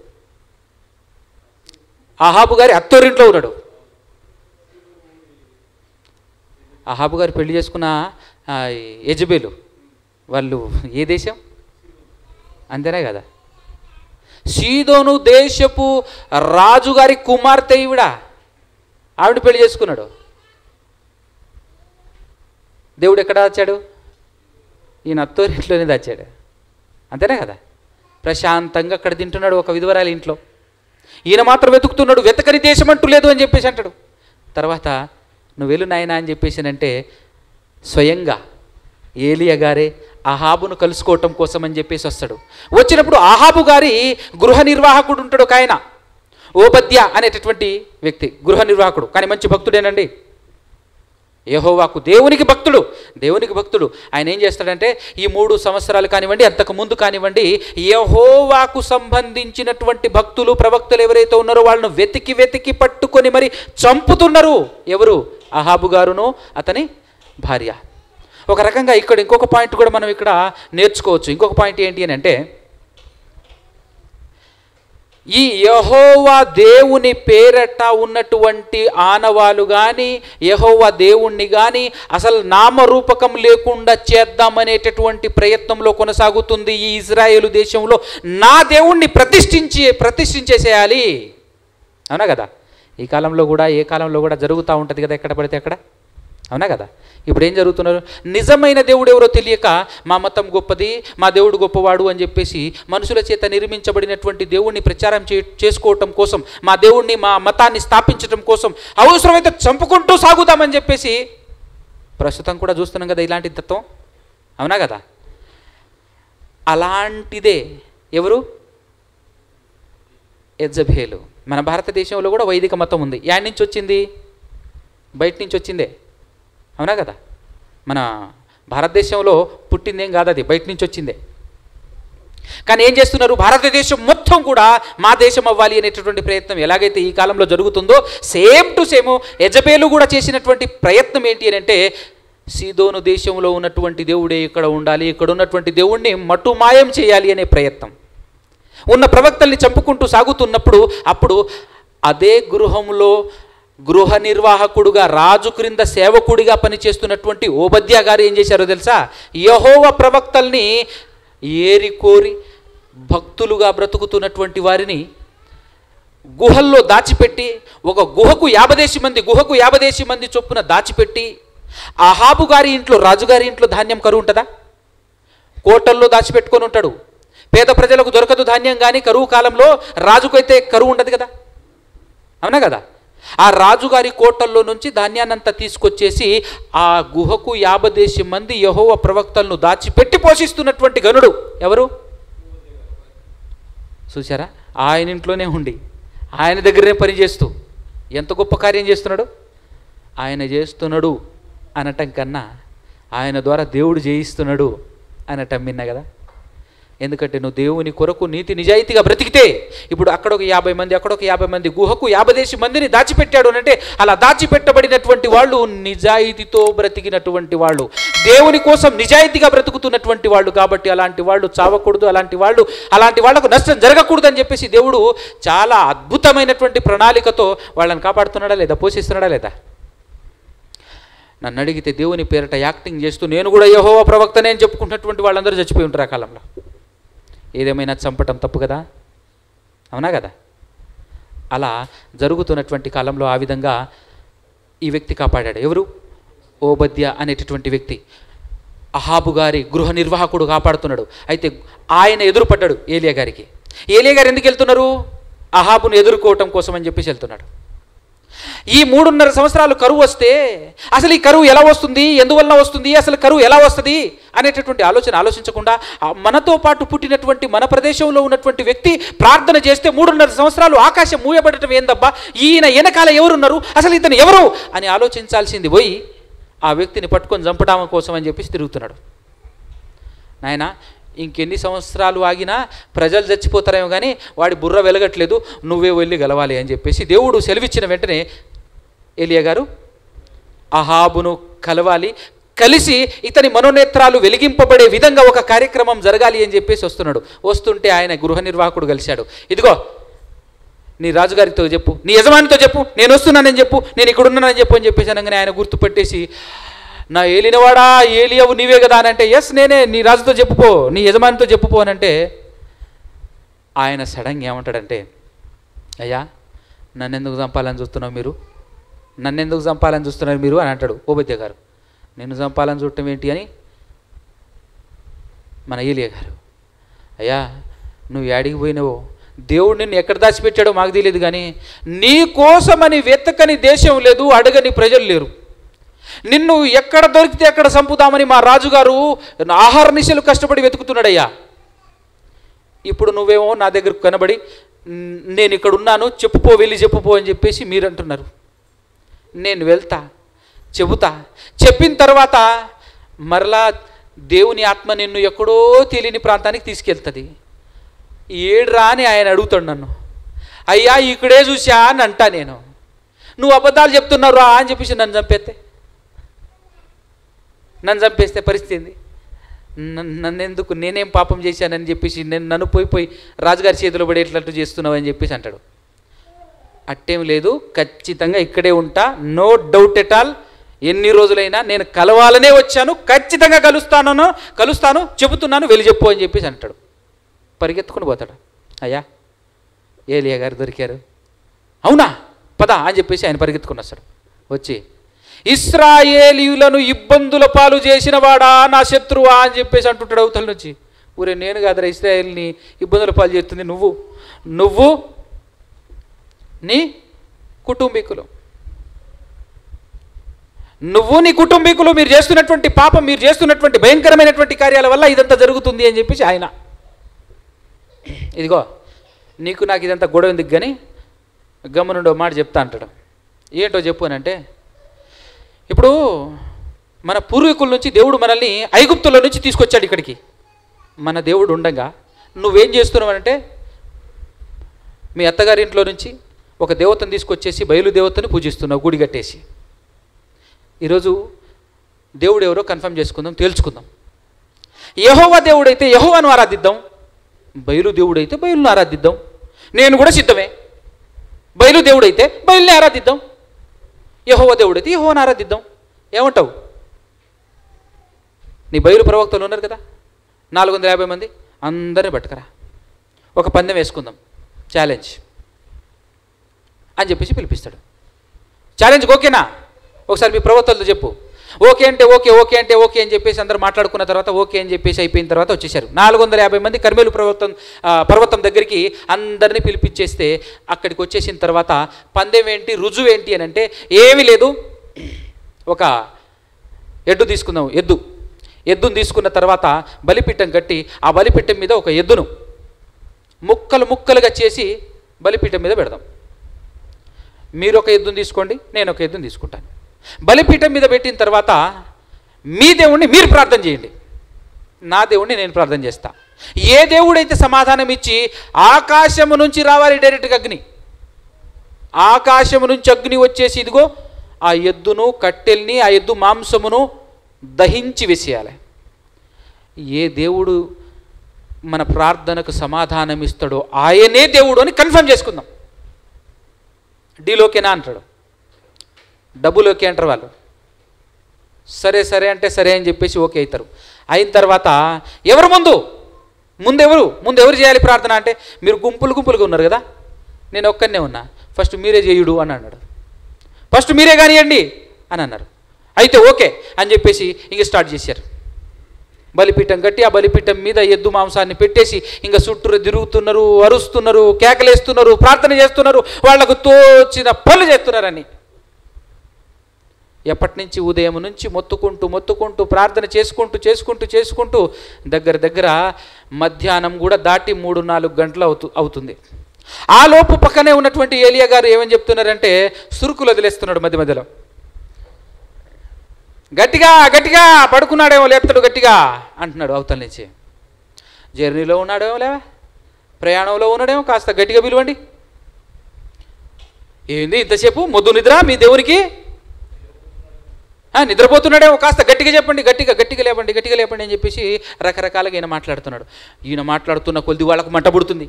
అహాబు గారు పెళ్లి చేసుకున్న యెజబెలు వాళ్ళు ఏ దేశం? అంతేనే కదా, సీదోను దేశపు రాజుగారి కుమార్తె ఆవిడ పెళ్లి చేసుకున్నాడు. దేవుడు ఎక్కడ దాచాడు? ఈయన అత్తోరింట్లోనే దాచాడు. అంతేనే కదా, ప్రశాంతంగా అక్కడ తింటున్నాడు ఒక విధవరాలి ఇంట్లో. ఈయన మాత్రం వెతుకుతున్నాడు, వెతకని దేశం అంటూ లేదు అని చెప్పేసి అంటాడు. తర్వాత నువ్వు వెళ్ళు నాయనా అని చెప్పేసానంటే స్వయంగా ఏలియా గారే అహాబును కలుసుకోవటం కోసం అని చెప్పేసి వస్తాడు. వచ్చినప్పుడు అహాబు గారి గృహ నిర్వాహకుడు ఉంటాడు ఒక ఆయన, ఓబద్యా అనేటటువంటి వ్యక్తి, గృహ నిర్వాహకుడు. కానీ మంచి భక్తుడేనండి, యెహోవాకు దేవునికి భక్తుడు. ఆయన ఏం చేస్తాడంటే ఈ 3 సంవత్సరాలు కానివ్వండి, అంతకుముందు కానివ్వండి, యెహోవాకు సంబంధించినటువంటి భక్తులు ప్రవక్తలు ఎవరైతే ఉన్నారో వాళ్ళను వెతికి పట్టుకొని మరి చంపుతున్నారు. ఎవరు? అహాబు గారును అతని భార్య. ఒక రకంగా ఇక్కడ ఇంకొక పాయింట్ కూడా మనం ఇక్కడ నేర్చుకోవచ్చు. ఇంకొక పాయింట్ ఏంటి అని అంటే, ఈ యెహోవా దేవుని పేరట ఉన్నటువంటి ఆనవాలు కానీ, యెహోవా దేవుణ్ణి కానీ అసలు నామరూపకం లేకుండా చేద్దామనేటటువంటి ప్రయత్నంలో కొనసాగుతుంది ఈ ఇజ్రాయేలు దేశంలో. నా దేవుణ్ణి ప్రతిష్ఠించేసేయాలి, అవునా కదా? ఈ కాలంలో కూడా, ఏ కాలంలో కూడా జరుగుతూ ఉంటుంది కదా, ఎక్కడ పడితే అక్కడ, అవునా కదా? ఇప్పుడు ఏం జరుగుతున్నారు? నిజమైన దేవుడు ఎవరో తెలియక మా మతం గొప్పది, మా దేవుడు గొప్పవాడు అని చెప్పేసి మనుషుల చేత నిర్మించబడినటువంటి దేవుణ్ణి ప్రచారం చేసుకోవటం కోసం, మా దేవుణ్ణి, మా మతాన్ని స్థాపించడం కోసం అవసరమైతే చంపుకుంటూ సాగుతామని చెప్పేసి ప్రస్తుతం కూడా చూస్తున్నాం కదా ఇలాంటి తత్వం, అవునా కదా? అలాంటిదే ఎవరు? యెజబెలు. మన భారతదేశంలో కూడా వైదిక మతం ఉంది. యాడ్ నుంచి వచ్చింది? బయట నుంచి వచ్చిందే, అవునా కదా? మన భారతదేశంలో పుట్టిందేం కాదు, అది బయట నుంచి వచ్చిందే. కానీ ఏం చేస్తున్నారు? భారతదేశం మొత్తం కూడా మా దేశం అవ్వాలి అనేటటువంటి ప్రయత్నం ఎలాగైతే ఈ కాలంలో జరుగుతుందో, సేమ్ టు సేమ్ యెజబెలు కూడా చేసినటువంటి ప్రయత్నం ఏంటి అని అంటే, సీదోను దేశంలో ఉన్నటువంటి దేవుడే ఇక్కడ ఉండాలి, ఇక్కడ ఉన్నటువంటి దేవుణ్ణి మటుమాయం చేయాలి అనే ప్రయత్నం. ఉన్న ప్రవక్తల్ని చంపుకుంటూ సాగుతున్నప్పుడు అప్పుడు అదే గృహంలో గృహ నిర్వాహకుడుగా, రాజు క్రింద సేవకుడిగా పనిచేస్తున్నటువంటి ఓబద్యా గారు ఏం చేశారో తెలుసా? యెహోవా ప్రవక్తల్ని ఏరికోరి భక్తులుగా బ్రతుకుతున్నటువంటి వారిని గుహల్లో దాచిపెట్టి, ఒక గుహకు 50 మంది చొప్పున దాచిపెట్టి, అహాబు గారి ఇంట్లో, రాజుగారి ఇంట్లో ధాన్యం కరువు ఉంటుందా? కోటల్లో దాచిపెట్టుకొని ఉంటాడు. పేద ప్రజలకు దొరకదు ధాన్యం. కానీ కరువు కాలంలో రాజుకైతే కరువు ఉండదు కదా, అవునా కదా? ఆ రాజుగారి కోటల్లో నుంచి ధాన్యాన్నంతా తీసుకొచ్చేసి ఆ గుహకు 50 మంది యెహోవా ప్రవక్తలను దాచిపెట్టి పోషిస్తున్నటువంటి గనుడు ఎవరు? చూసారా? ఆయన ఇంట్లోనే ఉండి ఆయన దగ్గరనే పనిచేస్తూ ఎంత గొప్ప కార్యం చేస్తున్నాడు. ఆయన చేస్తున్నాడు అనటం కన్నా ఆయన ద్వారా దేవుడు చేయిస్తున్నాడు అనటం విన్నా కదా. ఎందుకంటే నువ్వు దేవుని కొరకు నీతి నిజాయితీగా బ్రతికితే, ఇప్పుడు అక్కడ ఒక 50 మంది, అక్కడ ఒక 50 మంది, గుహకు 50 మందిని దాచిపెట్టాడు అంటే అలా దాచిపెట్టబడినటువంటి వాళ్ళు నిజాయితీతో బ్రతికినటువంటి వాళ్ళు, దేవుని కోసం నిజాయితీగా బ్రతుకుతున్నటువంటి వాళ్ళు. కాబట్టి అలాంటి వాళ్ళు చావకూడదు, అలాంటి వాళ్ళకు నష్టం జరగకూడదు అని చెప్పేసి దేవుడు చాలా అద్భుతమైనటువంటి ప్రణాళికతో వాళ్ళని కాపాడుతున్నాడా లేదా, పోషిస్తున్నాడా లేదా? నన్ను అడిగితే దేవుని పేరిట యాక్టింగ్ చేస్తూ నేను కూడా యెహోవా ప్రవక్తనే అని చెప్పుకుంటున్నటువంటి వాళ్ళందరూ చచ్చిపోయి ఉంటారు ఆ కాలంలో. ఏదేమైనా చంపటం తప్పు కదా, అవునా కదా? అలా జరుగుతున్నటువంటి కాలంలో ఆ విధంగా ఈ వ్యక్తి కాపాడాడు. ఎవరు? ఓబద్య అనేటటువంటి వ్యక్తి. అహాబు గారి గృహ నిర్వాహకుడు కాపాడుతున్నాడు. అయితే ఆయన ఎదురుపడ్డాడు ఏలియా గారికి. ఏలియా గారు ఎందుకు వెళ్తున్నారు? అహాబును ఎదుర్కోవటం కోసం అని చెప్పేసి వెళ్తున్నాడు. ఈ 3.5 సంవత్సరాలు కరువు వస్తే అసలు ఈ కరువు ఎలా వస్తుంది, ఎందువల్ల వస్తుంది, అసలు కరువు ఎలా వస్తుంది అనేటటువంటి ఆలోచించకుండా మనతో పాటు పుట్టినటువంటి మన ప్రదేశంలో ఉన్నటువంటి వ్యక్తి ప్రార్థన చేస్తే 3.5 సంవత్సరాలు ఆకాశం మూయబడటం ఏందబ్బా, ఈయన వెనకాల ఎవరున్నారు, అసలు ఇతను ఎవరు అని ఆలోచించాల్సింది పోయి ఆ వ్యక్తిని పట్టుకొని చంపడం కోసం అని చెప్పేసి తిరుగుతున్నాడు. నాయన ఇంకెన్ని సంవత్సరాలు ఆగినా ప్రజలు చచ్చిపోతారేమో కానీ వాడి బుర్ర వెలగట్లేదు, నువ్వే వెళ్ళి గెలవాలి అని చెప్పేసి దేవుడు సెలవిచ్చిన వెంటనే ఏలియా గారు అహాబును కలవాలి, కలిసి ఇతని మనోనేత్రాలు వెలిగింపబడే విధంగా ఒక కార్యక్రమం జరగాలి అని చెప్పేసి వస్తున్నాడు. వస్తుంటే ఆయన గృహ నిర్వాహకుడు కలిశాడు. ఇదిగో నీ రాజుగారితో చెప్పు, నీ యజమానితో చెప్పు, నేను వస్తున్నానని చెప్పు, నేను ఇక్కడ ఉన్నానని చెప్పు అని చెప్పేసి అనగానే ఆయన గుర్తుపెట్టేసి, నా ఏలినవాడా ఏలియావు నీవే కదా అని అంటే, ఎస్ నేనే, నీ రాజుతో చెప్పుపో, నీ యజమానితో చెప్పుపో అని అంటే, ఆయన సడన్గా ఏమంటాడంటే, అయ్యా నన్నెందుకు చంపాలని చూస్తున్నారు మీరు, నన్నెందుకు చంపాలని చూస్తున్నారు మీరు అని అంటాడు ఓబద్య గారు. నిన్ను చంపాలని చూడటం ఏంటి అని మన ఏలియా గారు, అయ్యా నువ్వు యాడికి పోయినావో, దేవుడు నిన్ను ఎక్కడ దాచిపెట్టాడో మాకు తెలియదు, కానీ నీ కోసమని వెతకని దేశం లేదు, అడగని ప్రజలు లేరు. నిన్ను ఎక్కడ దొరికితే ఎక్కడ చంపుతామని మా రాజుగారు ఆహార నిశలు కష్టపడి వెతుకుతున్నాడయ్యా. ఇప్పుడు నువ్వేమో నా దగ్గరకు కనబడి నేను ఇక్కడ ఉన్నాను చెప్పుపో, వెళ్ళి చెప్పుపో అని చెప్పేసి మీరు అంటున్నారు. నేను వెళ్తా, చెబుతా, చెప్పిన తర్వాత మరలా దేవుని ఆత్మ నిన్ను ఎక్కడో తెలియని ప్రాంతానికి తీసుకెళ్తుంది. ఏడ్రా అని ఆయన అడుగుతాడు నన్ను. అయ్యా ఇక్కడే చూసా అని అంటా నేను. నువ్వు అబద్ధాలు చెప్తున్నావు రా అని చెప్పేసి నన్ను చంపేస్తే పరిస్థితి ఏంది? నన్నెందుకు, నేనేం పాపం చేశానని చెప్పేసి నన్ను పోయి రాజుగారి చేతిలో పడేటట్టు చేస్తున్నావు అని చెప్పేసి అంటాడు. అట్టేం లేదు, ఖచ్చితంగా ఇక్కడే ఉంటా, నో డౌట్ ఎట్ ఆల్. ఎన్ని రోజులైనా నేను కలవాలనే వచ్చాను, ఖచ్చితంగా కలుస్తాను, చెబుతున్నాను, వెళ్ళి చెప్పు అని చెప్పేసి అంటాడు. పరిగెత్తుకుని పోతాడు. అయ్యా ఏలియా గారు దొరికారు, అవునా పద అని చెప్పేసి ఆయన పరిగెత్తుకుని వస్తాడు. వచ్చి ఇశ్రాయేలీయులను ఇబ్బందుల పాలు చేసిన వాడా నా శత్రువా అని చెప్పేసి అంటుంటాడు అవతల నుంచి. ఊరే నేను కాదురా ఇశ్రాయేల్ని ఇబ్బందుల పాలు చేస్తుంది, నువ్వు నీ కుటుంబీకులు, నీ కుటుంబీకులు మీరు చేస్తున్నటువంటి పాపం, మీరు చేస్తున్నటువంటి భయంకరమైనటువంటి కార్యాల వల్ల ఇదంతా జరుగుతుంది అని చెప్పేసి ఆయన, ఇదిగో నీకు నాకు ఇదంతా గొడవ ఎందుకు కానీ గమ్మునుండో మాట చెప్తా అంటాడు. ఏంటో చెప్పు అని అంటే, ఇప్పుడు మన పూర్వీకుల నుంచి దేవుడు మనల్ని ఐగుప్తుల నుంచి తీసుకొచ్చాడు ఇక్కడికి. మన దేవుడు ఉండగా నువ్వేం చేస్తున్నావు అంటే, మీ అత్తగారింట్లో నుంచి ఒక దేవతను తీసుకొచ్చేసి బయలుదేవతను పూజిస్తున్నావు గుడి కట్టేసి. ఈరోజు దేవుడు ఎవరో కన్ఫర్మ్ చేసుకుందాం, తేల్చుకుందాం. యెహోవా దేవుడైతే యెహోవాను ఆరాధిద్దాం, బయలు దేవుడైతే బయలును ఆరాధిద్దాం. నేను కూడా సిద్ధమే. బయలు దేవుడైతే బయలుని ఆరాధిద్దాం, యెహోవా దేవుడైతే యెహోవాను ఆరాధిద్దాం. ఏమంటావు? నీ బయలు ప్రవక్తలు ఉన్నారు కదా 450 మంది, అందరిని పట్టుకరా, ఒక పందెం వేసుకుందాం, ఛాలెంజ్ అని చెప్పేసి పిలిపిస్తాడు. ఛాలెంజ్కి ఓకేనా? ఒకసారి మీ ప్రవక్తలతో చెప్పు. ఓకే అంటే ఓకే అని చెప్పేసి అందరూ మాట్లాడుకున్న తర్వాత ఓకే అని చెప్పేసి అయిపోయిన తర్వాత వచ్చేసారు 450 మంది కర్మేలు పర్వతం దగ్గరికి అందరినీ పిలిపించేస్తే, అక్కడికి వచ్చేసిన తర్వాత పందెం ఏంటి, రుజువు ఏంటి అని అంటే, ఏమీ లేదు, ఒక ఎద్దు తీసుకుందాం. ఎద్దును తీసుకున్న తర్వాత బలిపీఠం కట్టి ఆ బలిపీఠం మీద ఒక ఎద్దును ముక్కలుగా చేసి బలిపీఠం మీద పెడదాం. మీరు ఒక ఎద్దును తీసుకోండి, నేను ఒక ఎద్దును తీసుకుంటాను. బలిపీఠం మీద పెట్టిన తర్వాత మీ దేవుణ్ణి మీరు ప్రార్థన చేయండి, నా దేవుణ్ణి నేను ప్రార్థన చేస్తాను. ఏ దేవుడైతే సమాధానం ఇచ్చి ఆకాశము నుంచి రావాలి డైరెక్ట్గా అగ్ని, ఆకాశము నుంచి అగ్ని వచ్చేసి ఇదిగో ఆ ఎద్దును కట్టెల్ని ఆ ఎద్దు మాంసమును దహించి వేసేయాలి. ఏ దేవుడు మన ప్రార్థనకు సమాధానం ఇస్తాడో ఆయనే దేవుడు అని కన్ఫర్మ్ చేసుకుందాం. డీలోకేనా అంటాడు, డబ్బులోకే అంటారు వాళ్ళు. సరే సరే అంటే సరే అని చెప్పేసి ఓకే అవుతారు. అయిన తర్వాత ఎవరు ముందు ఎవరు చేయాలి ప్రార్థన అంటే, మీరు గుంపులుగా ఉన్నారు కదా, నేను ఒక్కనే ఉన్నా, ఫస్ట్ మీరే చేయుడు అని అన్నాడు. ఫస్ట్ మీరే కానివ్వండి అని అన్నారు. అయితే ఓకే అని చెప్పేసి ఇంక స్టార్ట్ చేశారు. బలిపీఠం కట్టి ఆ బలిపీఠం మీద ఎద్దు మాంసాన్ని పెట్టేసి ఇంకా చుట్టూ తిరుగుతున్నారు, అరుస్తున్నారు, కేకలేస్తున్నారు, ప్రార్థన చేస్తున్నారు, వాళ్లకు తోచిన పనులు చేస్తున్నారని. ఎప్పటి నుంచి ఉదయం నుంచి మొత్తుకుంటూ ప్రార్థన చేసుకుంటూ దగ్గర మధ్యాహ్నం కూడా దాటి 3-4 గంటలు అవుతుంది. ఆ లోపు పక్కనే ఉన్నటువంటి ఏలియా గారు ఏమని చెప్తున్నారంటే, సురుకులు వదిలేస్తున్నాడు మధ్యలో. గట్టిగా పడుకున్నాడేమో, లేపుతాడు గట్టిగా అంటున్నాడు అవతల నుంచి. జర్నీలో ఉన్నాడేమో, లేవా ప్రయాణంలో ఉన్నాడేమో, కాస్త గట్టిగా పిలవండి. ఏంది ఇంతసేపు మొద్దు నిద్ర మీ దేవునికి? నిద్రపోతున్నాడేమో, కాస్త గట్టిగా చెప్పండి, గట్టిగా లేపండి అని చెప్పేసి రకరకాలుగా ఈయన మాట్లాడుతున్నాడు. ఈయన మాట్లాడుతున్న కొద్ది వాళ్ళకు మంట పుడుతుంది.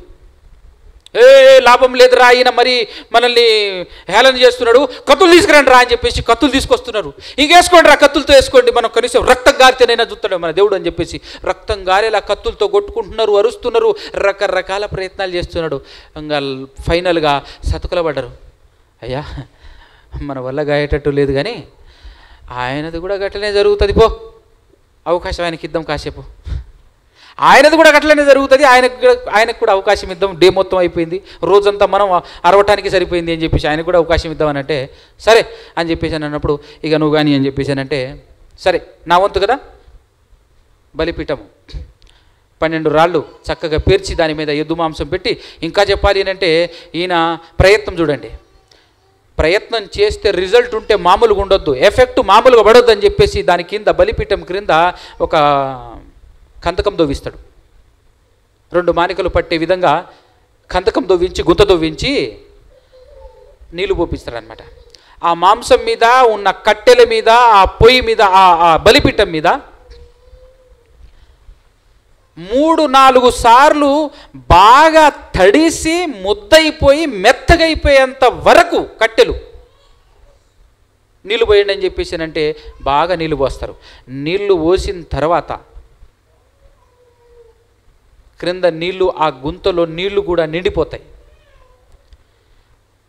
లాభం లేదురా, ఈయన మరి మనల్ని హేళన చేస్తున్నాడు, కత్తులు తీసుకురండి రా అని చెప్పేసి కత్తులు తీసుకొస్తున్నారు. ఇంకేసుకోండి రా, కత్తులతో వేసుకోండి, మనం కనీసం రక్తం గారితేనైనా చూస్తాడు మన దేవుడు అని చెప్పేసి రక్తం గారేలా కత్తులతో కొట్టుకుంటున్నారు, అరుస్తున్నారు, రకరకాల ప్రయత్నాలు చేస్తున్నాడు. ఇంకా ఫైనల్గా సతుకులబడ్డారు. అయ్యా మన వల్ల గాయేటట్టు లేదు, కానీ ఆయనది కూడా గట్లనే జరుగుతుంది, పో అవకాశం ఆయనకి ఇద్దాం కాసేపు. ఆయనది కూడా గట్లనే జరుగుతుంది, ఆయనకు కూడా అవకాశం ఇద్దాం. డే మొత్తం అయిపోయింది, రోజంతా మనం అరవటానికి సరిపోయింది అని చెప్పేసి ఆయనకు కూడా అవకాశం ఇద్దామని అంటే సరే అని చెప్పేసి అన్నప్పుడు ఇక నువ్వు కానీ అని చెప్పేసానంటే సరే నా వంతు కదా. బలిపీఠము 12 రాళ్ళు చక్కగా పేర్చి దాని మీద ఎద్దు మాంసం పెట్టి, ఇంకా చెప్పాలి అంటే ఈయన ప్రయత్నం చూడండి, ప్రయత్నం చేస్తే రిజల్ట్ ఉంటే మామూలుగా ఉండొద్దు, ఎఫెక్ట్ మామూలుగా పడొద్దు అని చెప్పేసి దాని కింద బలిపీఠం క్రింద ఒక కందకం దొవ్విస్తాడు. 2 మానికలు పట్టే విధంగా కందకం దొవ్వించి గుంత దొవ్వించి నీళ్లు పోపిస్తాడు అనమాట. ఆ మాంసం మీద ఉన్న కట్టెల మీద ఆ పొయ్యి మీద ఆ బలిపీఠం మీద 3-4 సార్లు బాగా తడిసి ముద్దయిపోయి మెత్తగైపోయేంత వరకు కట్టెలు నీళ్లు పోయండి అని చెప్పేసానంటే బాగా నీళ్లు పోస్తారు. నీళ్లు పోసిన తర్వాత క్రింద నీళ్లు, ఆ గుంతలో నీళ్లు కూడా నిండిపోతాయి.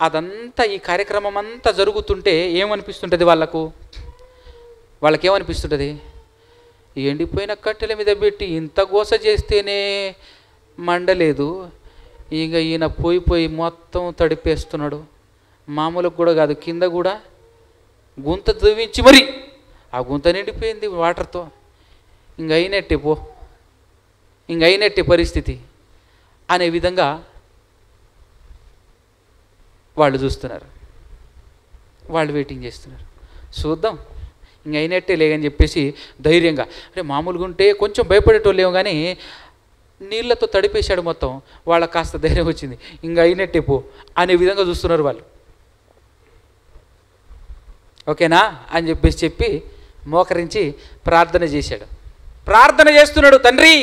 అదంతా ఈ కార్యక్రమం అంతా జరుగుతుంటే ఏమనిపిస్తుంటుంది వాళ్ళకేమనిపిస్తుంటుంది? ఎండిపోయిన కట్టెల మీద పెట్టి ఇంత గోస చేస్తేనే మండలేదు, ఇక ఈయన పోయి మొత్తం తడిపేస్తున్నాడు. మామూలుగా కూడా కాదు, కింద కూడా గుంత తవ్వించి మరి ఆ గుంత నిండిపోయింది వాటర్తో. ఇంక అయినట్టే పరిస్థితి అనే విధంగా వాళ్ళు చూస్తున్నారు, వాళ్ళు వెయిటింగ్ చేస్తున్నారు. చూద్దాం ఇంక అయినట్టే లేదని చెప్పేసి ధైర్యంగా, అంటే మామూలుగా ఉంటే కొంచెం భయపడేటోళ్ళేమో, కానీ నీళ్లతో తడిపేశాడు మొత్తం, వాళ్ళకి కాస్త ధైర్యం వచ్చింది, ఇంక అయినట్టే పో అనే విధంగా చూస్తున్నారు వాళ్ళు. ఓకేనా అని చెప్పి మోకరించి ప్రార్థన చేస్తున్నాడు తండ్రి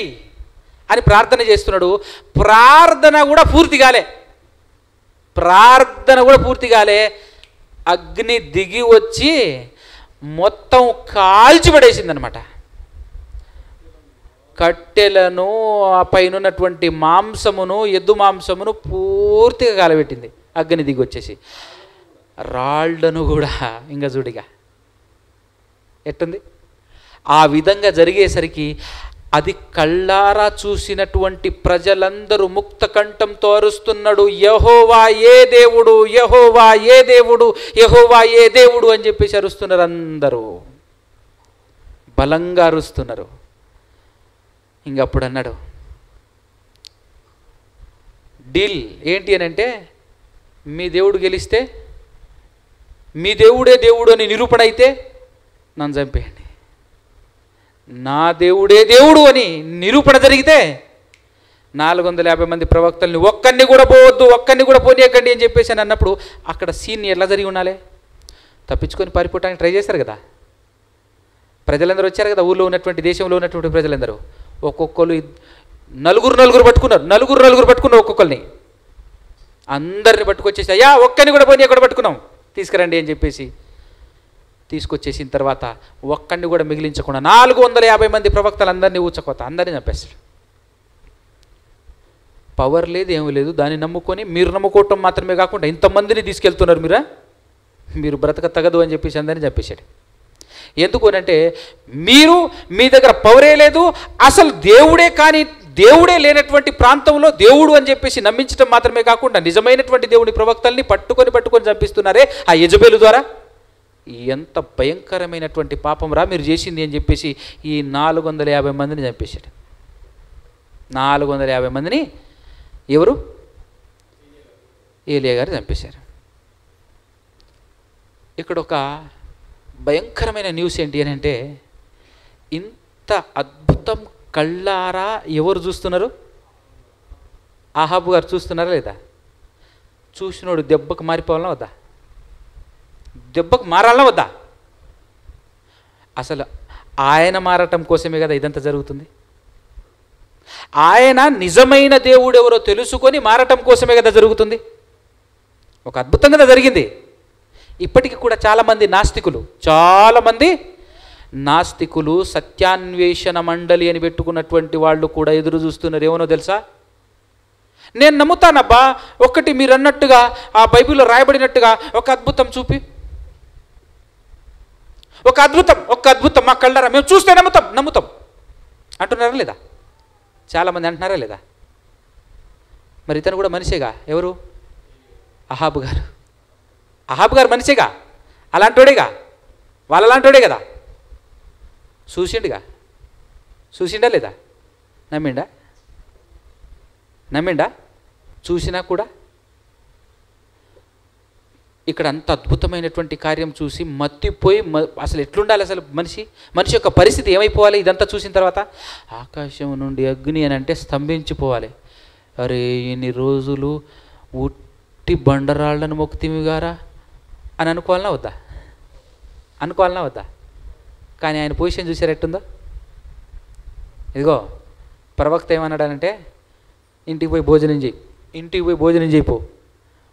అని ప్రార్థన చేస్తున్నాడు. ప్రార్థన కూడా పూర్తి కాలే, అగ్ని దిగి వచ్చి మొత్తం కాల్చిపడేసిందనమాట. కట్టెలను ఆ పైన ఉన్నటువంటి మాంసమును, ఎద్దు మాంసమును పూర్తిగా కాలబెట్టింది అగ్ని దిగి వచ్చేసి. రాళ్లను కూడా ఇంకా చూడిగా ఎట్టుంది. ఆ విధంగా జరిగేసరికి అది కళ్ళారా చూసినటువంటి ప్రజలందరూ ముక్త కంఠంతో అరుస్తున్నాడు, యెహోవా ఏ దేవుడు, యెహోవా ఏ దేవుడు, యెహోవా ఏ దేవుడు అని చెప్పేసి అరుస్తున్నారు. అందరూ బలంగా అరుస్తున్నారు. ఇంకప్పుడు అన్నాడు డీల్ ఏంటి అని అంటే, మీ దేవుడు గెలిస్తే, మీ దేవుడే దేవుడు అని నిరూపణ అయితే నన్ను చంపేయండి, నా దేవుడే దేవుడు అని నిరూపణ జరిగితే 450 మంది ప్రవక్తల్ని ఒక్కరిని కూడా పోవద్దు, ఒక్కరిని కూడా పోనీయకండి అని చెప్పేసి అని అన్నప్పుడు అక్కడ సీన్ ఎలా జరిగి ఉండాలి? తప్పించుకొని పారిపోవడానికి ట్రై చేస్తారు కదా. ప్రజలందరూ వచ్చారు కదా, ఊళ్ళో ఉన్నటువంటి దేశంలో ఉన్నటువంటి ప్రజలందరూ ఒక్కొక్కరు నలుగురు పట్టుకున్నారు ఒక్కొక్కరిని. అందరిని పట్టుకొచ్చేసి అయ్యా ఒక్కరిని కూడా పోనీ ఎక్కడ పట్టుకున్నాం తీసుకురండి అని చెప్పేసి తీసుకొచ్చేసిన తర్వాత ఒక్కడిని కూడా మిగిలించకుండా 450 మంది ప్రవక్తలందరినీ ఊచకోత, అందరినీ చంపేస్తాడు. పవర్ లేదు, ఏమీ లేదు, దాన్ని నమ్ముకొని మీరు నమ్ముకోవటం మాత్రమే కాకుండా ఇంతమందిని తీసుకెళ్తున్నారు మీరు బ్రతక తగదు అని చెప్పేసి అందరినీ చంపేశాడు. ఎందుకు అనంటే మీరు మీ దగ్గర పవరే లేదు, అసలు దేవుడే లేనటువంటి ప్రాంతంలో దేవుడు అని చెప్పేసి నమ్మించడం మాత్రమే కాకుండా నిజమైనటువంటి దేవుని ప్రవక్తల్ని పట్టుకొని చంపిస్తున్నారే ఆ యెజబెలు ద్వారా. ఎంత భయంకరమైనటువంటి పాపం రా మీరు చేసింది అని చెప్పేసి ఈ 450 మందిని చంపేశాడు. 450 మందిని ఎవరు? ఏలియా గారు చంపేశారు. ఇక్కడ ఒక భయంకరమైన న్యూస్ ఏంటి అని అంటే, ఇంత అద్భుతం కళ్ళారా ఎవరు చూస్తున్నారు? అహాబు గారు చూస్తున్నారా లేదా? చూసినోడు దెబ్బకు మారిపోవాలన్నా వద్దా? దెబ్బకు మారాలన్నా వద్దా? అసలు ఆయన మారటం కోసమే కదా ఇదంతా జరుగుతుంది. ఆయన నిజమైన దేవుడు ఎవరో తెలుసుకొని మారటం కోసమే కదా జరుగుతుంది. ఒక అద్భుతం కదా జరిగింది. ఇప్పటికీ కూడా చాలామంది నాస్తికులు సత్యాన్వేషణ మండలి అని పెట్టుకున్నటువంటి వాళ్ళు కూడా ఎదురు చూస్తున్నారు. ఏమనో తెలుసా? నేను నమ్ముతానబ్బా, ఒక్కటి మీరు అన్నట్టుగా ఆ బైబిల్లో రాయబడినట్టుగా ఒక అద్భుతం చూపి, ఒక అద్భుతం మా కళ్ళారా మేము చూస్తే నమ్ముతాం అంటున్నారా లేదా? చాలామంది అంటున్నారా లేదా? మరి ఇతను కూడా మనిషేగా. ఎవరు? అహాబు గారు మనిషేగా, అలాంటోడేగా, వాళ్ళలాంటోడే కదా. చూసిండా లేదా? నమ్మిండా? చూసినా కూడా ఇక్కడ అంత అద్భుతమైనటువంటి కార్యం చూసి మత్తిపోయి అసలు ఎట్లుండాలి? అసలు మనిషి యొక్క పరిస్థితి ఏమైపోవాలి ఇదంతా చూసిన తర్వాత? ఆకాశం నుండి అగ్ని అని అంటే స్తంభించిపోవాలి. అరే ఇన్ని రోజులు ఉట్టి బండరాళ్లను మొక్కితిమిగారా అని అనుకోవాలన్నా వద్దా? కానీ ఆయన పొజిషన్ చూసారు ఎట్టుందో? ఇదిగో ప్రవక్త ఏమన్నాడనంటే, ఇంటికి పోయి భోజనం చేయిపో,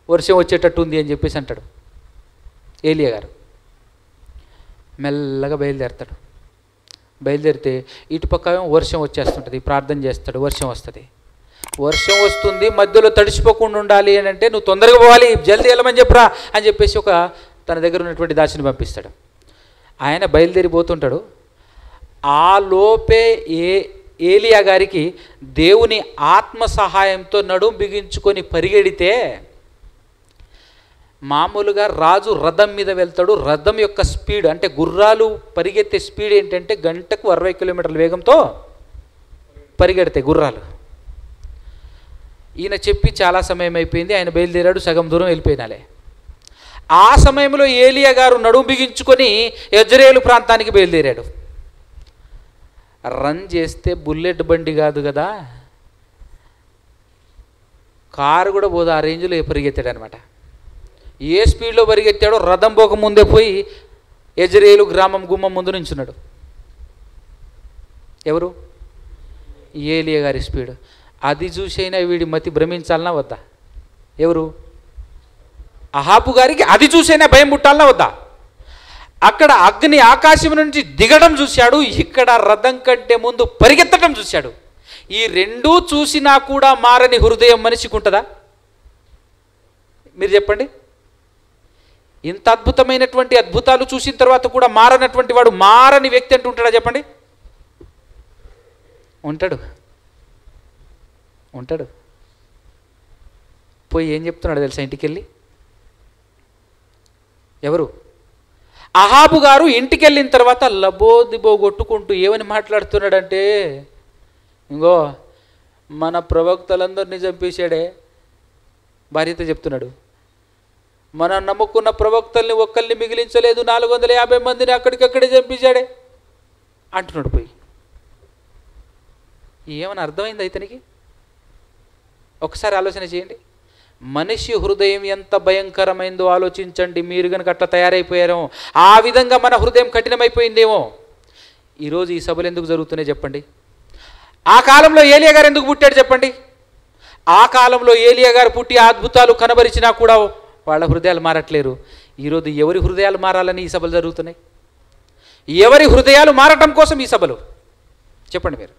వర్షం వచ్చేటట్టు ఉంది అని చెప్పేసి అంటాడు. ఏలియా గారు మెల్లగా బయలుదేరితే ఇటుపక్క వర్షం వచ్చేస్తుంటుంది. ప్రార్థన చేస్తాడు, వర్షం వస్తుంది, మధ్యలో తడిసిపోకుండా ఉండాలి అని అంటే నువ్వు తొందరగా పోవాలి, జల్దీ వెళ్ళమని చెప్పరా అని చెప్పేసి తన దగ్గర ఉన్నటువంటి దాసిని పంపిస్తాడు. ఆయన బయలుదేరిపోతుంటాడు. ఆ లోపే ఏలియా గారికి దేవుని ఆత్మ సహాయంతో నడుం బిగించుకొని పరిగెడితే, మామూలుగా రాజు రథం మీద వెళ్తాడు. రథం యొక్క స్పీడ్ అంటే గుర్రాలు పరిగెత్తే స్పీడ్ ఏంటంటే గంటకు 60 కిలోమీటర్ల వేగంతో పరిగెడతాయి గుర్రాలు. ఈయన చెప్పి చాలా సమయం అయిపోయింది, ఆయన బయలుదేరాడు, సగం దూరం వెళ్ళిపోయినాలే. ఆ సమయంలో ఏలియా గారు నడుం బిగించుకొని యెజ్రెయేలు ప్రాంతానికి బయలుదేరాడు. రన్ చేస్తే బుల్లెట్ బండి కాదు కదా, కారు కూడా పోదు, ఆ రేంజ్లో పరిగెత్తాడు అనమాట. ఏ స్పీడ్లో పరిగెత్తాడో రథం పోక ముందే పోయి యెజ్రెయేలు గ్రామం గుమ్మం ముందు నించున్నాడు. ఎవరు? ఏలియా గారి స్పీడ్. అది చూసైనా వీడి మతి భ్రమించాలన్నా వద్దా? ఎవరు? అహాబు గారికి అది చూసైనా భయం పుట్టాలన్నా వద్దా? అక్కడ అగ్ని ఆకాశం నుంచి దిగడం చూశాడు, ఇక్కడ రథం కంటే ముందు పరిగెత్తడం చూశాడు. ఈ రెండూ చూసినా కూడా మారని హృదయం మనిషికి ఉంటుందా? మీరు చెప్పండి. ఇంత అద్భుతమైనటువంటి అద్భుతాలు చూసిన తర్వాత కూడా మారనటువంటి వాడు మారని వ్యక్తి అంటూ ఉంటాడా? చెప్పండి. ఉంటాడు. పోయి ఏం చెప్తున్నాడు తెలుసా? ఇంటికి వెళ్ళి ఎవరు? అహాబు గారు ఇంటికి వెళ్ళిన తర్వాత లబోదిబో కొట్టుకుంటూ ఏమని మాట్లాడుతున్నాడంటే, ఇంగో మన ప్రవక్తలందరినీ చంపేశాడే. భార్యతో చెప్తున్నాడు, మనం నమ్ముకున్న ప్రవక్తల్ని ఒక్కరిని మిగిలించలేదు, 450 మందిని అక్కడికక్కడే చంపేశాడే అంటున్నాడు. పోయి ఏమని అర్థమైంది ఇతనికి? ఒకసారి ఆలోచన చేయండి. మనిషి హృదయం ఎంత భయంకరమైందో ఆలోచించండి. మీరు కనుక అట్లా తయారైపోయారో, ఆ విధంగా మన హృదయం కఠినమైపోయిందేమో. ఈరోజు ఈ సభలు ఎందుకు జరుగుతున్నాయి చెప్పండి? ఆ కాలంలో ఏలియా గారు ఎందుకు పుట్టాడు చెప్పండి? ఆ కాలంలో ఏలియా గారు పుట్టి అద్భుతాలు కనబరిచినా కూడా వాళ్ళ హృదయాలు మారట్లేరు. ఈరోజు ఎవరి హృదయాలు మారాలని ఈ సభలు జరుగుతున్నాయి? ఎవరి హృదయాలు మారటం కోసం ఈ సభలు చెప్పండి మీరు?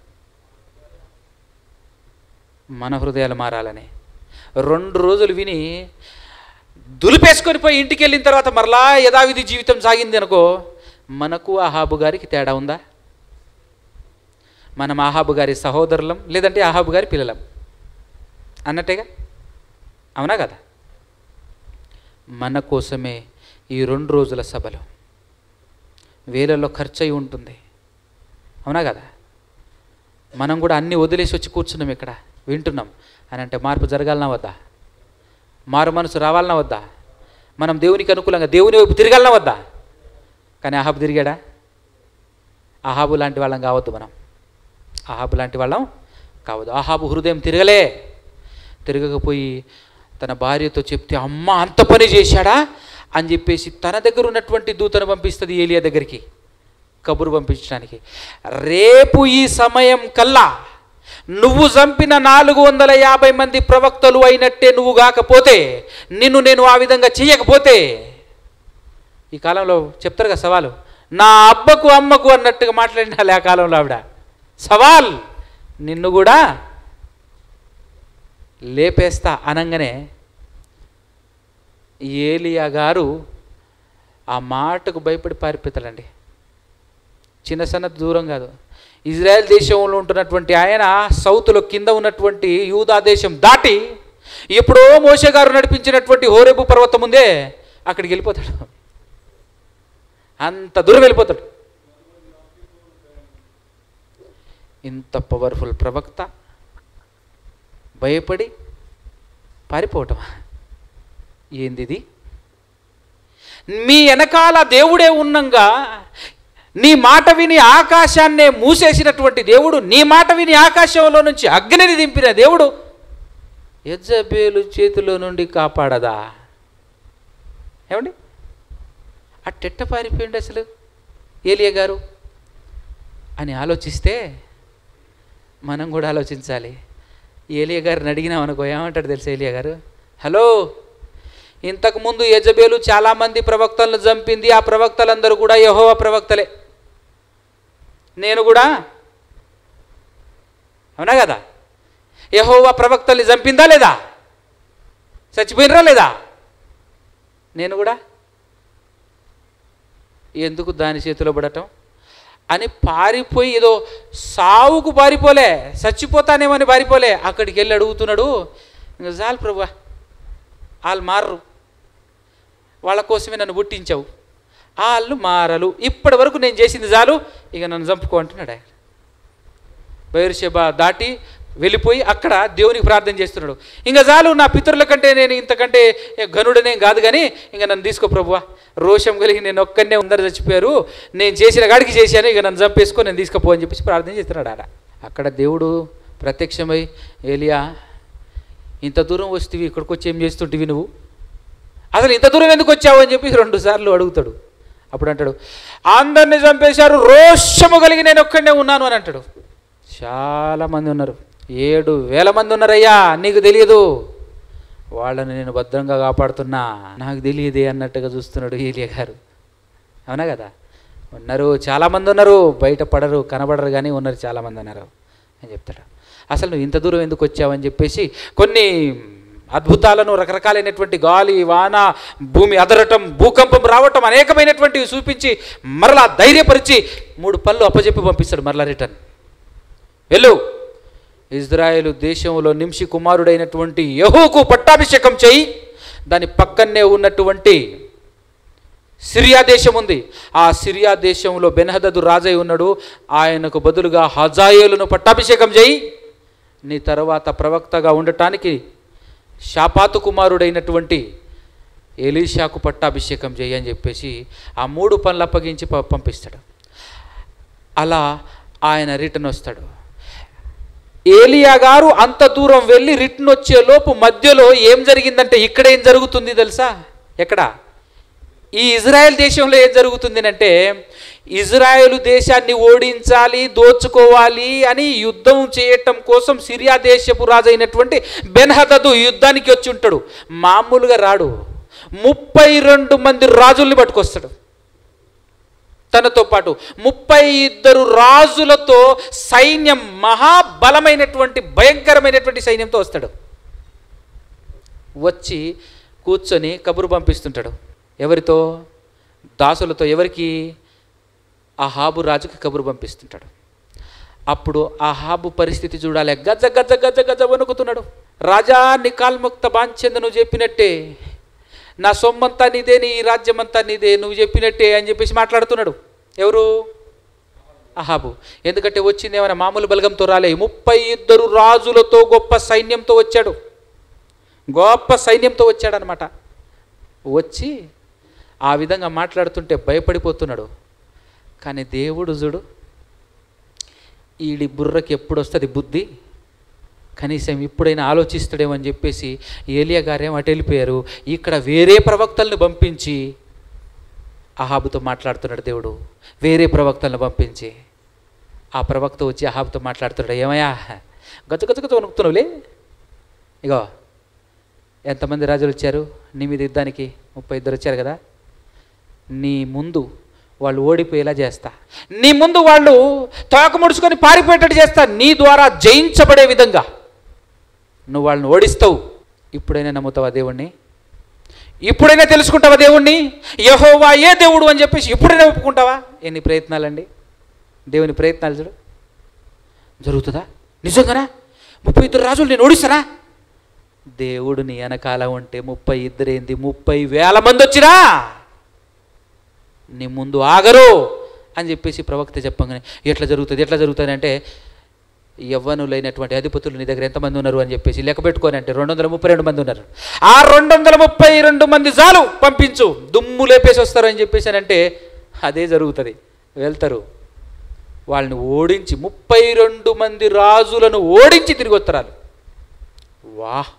మన హృదయాలు మారాలని 2 రోజులు విని దులిపేసుకొని పోయి ఇంటికి వెళ్ళిన తర్వాత మరలా యథావిధి జీవితం సాగింది అనుకో, మనకు అహాబు గారికి తేడా ఉందా? మనం అహాబు గారి సహోదరులం, లేదంటే అహాబు గారి పిల్లలం అన్నట్టేగా, అవునా కదా? మన కోసమే ఈ 2 రోజుల సభలు వేలలో ఖర్చు అయి ఉంటుంది, అవునా కదా? మనం కూడా అన్నీ వదిలేసి వచ్చి కూర్చున్నాం ఇక్కడ, వింటున్నాం అని అంటే మార్పు జరగాలనా వద్దా? మారు మనసు రావాలనా వద్దా? మనం దేవునికి అనుకూలంగా దేవుని వైపు తిరగాలనా వద్దా? కానీ అహాబు తిరిగాడా? అహాబు లాంటి వాళ్ళం కావద్దు మనం. అహాబు లాంటి వాళ్ళం కావద్దు. అహాబు హృదయం తిరగకపోయి తన భార్యతో చెప్తే, అమ్మ అంత పని చేశాడా అని చెప్పేసి తన దగ్గర ఉన్నటువంటి దూతను పంపిస్తుంది ఏలియా దగ్గరికి, కబురు పంపించడానికి. రేపు ఈ సమయం కల్లా నువ్వు చంపిన 450 మంది ప్రవక్తలు అయినట్టే నువ్వు కాకపోతే, నిన్ను నేను ఆ విధంగా చెయ్యకపోతే, ఈ కాలంలో చెప్తారు కదా సవాలు, నా అబ్బకు అమ్మకు అన్నట్టుగా మాట్లాడినాలి ఆ కాలంలో ఆవిడ. సవాల్, నిన్ను కూడా లేపేస్తా అనగానే ఏలియా గారు ఆ మాటకు భయపడి పారిపోతాడండి. చిన్న సన్నది దూరం కాదు, ఇజ్రాయెల్ దేశంలో ఉంటున్నటువంటి ఆయన సౌత్లో కింద ఉన్నటువంటి యూదా దేశం దాటి ఎప్పుడో మోషే గారు నడిపించినటువంటి హోరేబు పర్వతం ఉందే అక్కడికి వెళ్ళిపోతాడు. అంత దూరం వెళ్ళిపోతాడు. ఇంత పవర్ఫుల్ ప్రవక్త భయపడి పారిపోవటమా? ఏందిది? మీ వెనకాల దేవుడే ఉన్నంగా నీ మాట విని ఆకాశాన్నే మూసేసినటువంటి దేవుడు, నీ మాట విని ఆకాశంలో నుంచి అగ్నిని దింపిన దేవుడు యెజబేలు చేతిలో నుండి కాపాడదా? ఏమండి, అట్టెట్ట పారిపోయింది అసలు ఏలియా గారు అని ఆలోచిస్తే మనం కూడా ఆలోచించాలి. ఏలియా గారిని అడిగినాం అనుకో, ఏమంటాడు తెలుసా ఏలియా గారు? హలో, ఇంతకుముందు యెజబేలు చాలామంది ప్రవక్తలను చంపింది, ఆ ప్రవక్తలందరూ కూడా యెహోవా ప్రవక్తలే, నేను కూడా, అవునా కదా? యెహోవా ప్రవక్తల్ని చంపిందా లేదా? చచ్చిపోయినరా లేదా? నేను కూడా ఎందుకు దాని చేతిలో పడటం అని పారిపోయి, ఏదో సావుకు పారిపోలే, చచ్చిపోతానేమని పారిపోలే, అక్కడికి వెళ్ళి అడుగుతున్నాడు, ఇంకా చాలు ప్రభువా, వాళ్ళు మారరు, వాళ్ళ కోసమే నన్ను పుట్టించావు, వాళ్ళు మారలు, ఇప్పటి వరకు నేను చేసింది చాలు, ఇక నన్ను చంపుకో అంటున్నాడు ఆయన. బెయేర్షెబా దాటి వెళ్ళిపోయి అక్కడ దేవునికి ప్రార్థన చేస్తున్నాడు. ఇంకా చాలు, నా పితరుల కంటే నేను ఇంతకంటే ఘనుడనేం కాదు, కానీ ఇంకా నన్ను తీసుకో ప్రభువా, రోషం కలిగి నేను ఒక్కనే అందరు చచ్చిపోయారు, నేను చేసిన గాడికి చేశాను, ఇక నన్ను చంపేసుకో, నేను తీసుకుపో అని చెప్పేసి ప్రార్థన చేస్తున్నాడు ఆడ. అక్కడ దేవుడు ప్రత్యక్షమై, ఏలియా ఇంత దూరం వస్తేవి, ఇక్కడికి వచ్చి ఏం చేస్తుంటివి నువ్వు, అసలు ఇంత దూరం ఎందుకు వచ్చావు అని చెప్పి 2 సార్లు అడుగుతాడు. అప్పుడు అంటాడు, అందరిని చంపేశారు, రోషము కలిగి నేను ఒక్కడే ఉన్నాను అని అంటాడు. చాలామంది ఉన్నారు, 7,000 మంది ఉన్నారయ్యా, నీకు తెలియదు, వాళ్ళని నేను భద్రంగా కాపాడుతున్నా, నాకు తెలియదే అన్నట్టుగా చూస్తున్నాడు ఏలియా గారు. అవునా కదా? ఉన్నారు, చాలామంది ఉన్నారు, బయట పడరు, కనబడరు, కానీ ఉన్నారు, చాలామంది ఉన్నారు అని చెప్తాడు. అసలు నువ్వు ఇంత దూరం ఎందుకు వచ్చావని చెప్పేసి కొన్ని అద్భుతాలను, రకరకాలైనటువంటి గాలి, వాన, భూమి అదరటం, భూకంపం రావటం, అనేకమైనటువంటివి చూపించి మరలా ధైర్యపరిచి 3 పళ్ళు అప్పచెప్పి పంపిస్తాడు మరలా రిటర్న్. వెళ్ళు, ఇజ్రాయేలు దేశంలో నింషి కుమారుడైనటువంటి యెహూకు పట్టాభిషేకం చేయి, దాని పక్కనే ఉన్నటువంటి సిరియా దేశం ఉంది, ఆ సిరియా దేశంలో బెన్హదదు రాజై ఉన్నాడు, ఆయనకు బదులుగా హజాయేలును పట్టాభిషేకం చేయి, నీ తర్వాత ప్రవక్తగా ఉండటానికి షాపాతు కుమారుడైనటువంటి ఎలీషాకు పట్టాభిషేకం చేయి అని చెప్పేసి ఆ 3 పనులు అప్పగించి పంపిస్తాడు. అలా ఆయన రిటర్న్ వస్తాడు. ఏలియా గారు అంత దూరం వెళ్ళి రిటర్న్ వచ్చే లోపు మధ్యలో ఏం జరిగిందంటే ఇక్కడ ఏం జరుగుతుంది తెలుసా? ఎక్కడ? ఈ ఇజ్రాయెల్ దేశంలో ఏం జరుగుతుంది అంటే, ఇజ్రాయెల్ దేశాన్ని ఓడించాలి, దోచుకోవాలి అని యుద్ధం చేయటం కోసం సిరియా దేశపు రాజు అయినటువంటి బెన్హదదు యుద్ధానికి వచ్చి ఉంటాడు. మామూలుగా రాడు, 32 మంది రాజుల్ని పట్టుకొస్తాడు. తనతో పాటు 32 రాజులతో సైన్యం, మహాబలమైనటువంటి భయంకరమైనటువంటి సైన్యంతో వస్తాడు. వచ్చి కూర్చొని కబురు పంపిస్తుంటాడు. ఎవరితో? దాసులతో. ఎవరికి? అహాబు రాజుకి కబురు పంపిస్తుంటాడు. అప్పుడు అహాబు పరిస్థితి చూడాలి. గజ గజ గజ గజ వణుకుతున్నాడు. రాజా, నీ కాల్ముక్త బాంచెంద, నువ్వు చెప్పినట్టే, నా సొమ్మంతా నీదే, నీ రాజ్యమంతా నీదే, నువ్వు చెప్పినట్టే అని చెప్పేసి మాట్లాడుతున్నాడు. ఎవరు? అహాబు. ఎందుకంటే వచ్చింది ఏమైనా మామూలు బలగంతో రాలే, 32 రాజులతో గొప్ప సైన్యంతో వచ్చాడు. గొప్ప సైన్యంతో వచ్చాడనమాట. వచ్చి ఆ విధంగా మాట్లాడుతుంటే భయపడిపోతున్నాడు. కానీ దేవుడు చూడు, ఈడి బుర్రకి ఎప్పుడు వస్తుంది బుద్ధి, కనీసం ఇప్పుడైనా ఆలోచిస్తాడేమో అని చెప్పేసి ఏలియా గారేమో అటు వెళ్ళిపోయారు. ఇక్కడ వేరే ప్రవక్తలను పంపించి అహాబుతో మాట్లాడుతున్నాడు దేవుడు. వేరే ప్రవక్తలను పంపించి ఆ ప్రవక్త వచ్చి అహాబుతో మాట్లాడుతున్నాడు. ఏమయ్యా, గచ్చగచ్చగచ్చ వణుకుతున్నావులే, ఇగో ఎంతమంది రాజులు వచ్చారు నీ మీద యుద్ధానికి? 32 వచ్చారు కదా. నీ ముందు వాళ్ళు ఓడిపోయేలా చేస్తా, నీ ముందు వాళ్ళు తోక ముడుచుకొని పారిపోయేటట్టు చేస్తా, నీ ద్వారా జయించబడే విధంగా నువ్వు వాళ్ళని ఓడిస్తావు. ఇప్పుడైనా నమ్ముతావా దేవుణ్ణి? ఇప్పుడైనా తెలుసుకుంటావా దేవుణ్ణి? యెహోవా ఏ దేవుడు అని చెప్పేసి ఇప్పుడైనా ఒప్పుకుంటావా? ఎన్ని ప్రయత్నాలండి, దేవుని ప్రయత్నాలు చూడు. జరుగుతుందా నిజంగానా? 32 రాజులు నేను ఓడిస్తానా? దేవుడు నీ వెనకాల ఉంటే 32 ఏంది, 30,000 మంది వచ్చినా నీ ముందు ఆగరు అని చెప్పేసి ప్రవక్త చెప్పగానే ఎట్లా జరుగుతుంది అంటే, యవ్వనులైనటువంటి అధిపతులు నీ దగ్గర ఎంతమంది ఉన్నారు అని చెప్పేసి లెక్క పెట్టుకొని అంటే 232 మంది ఉన్నారు. ఆ 232 మంది చాలు, పంపించు, దుమ్ము లేపేసి వస్తారు అని చెప్పేసి అంటే అదే జరుగుతుంది. వెళ్తారు, వాళ్ళని ఓడించి 32 మంది రాజులను ఓడించి తిరిగి వస్తారు. వాహ్,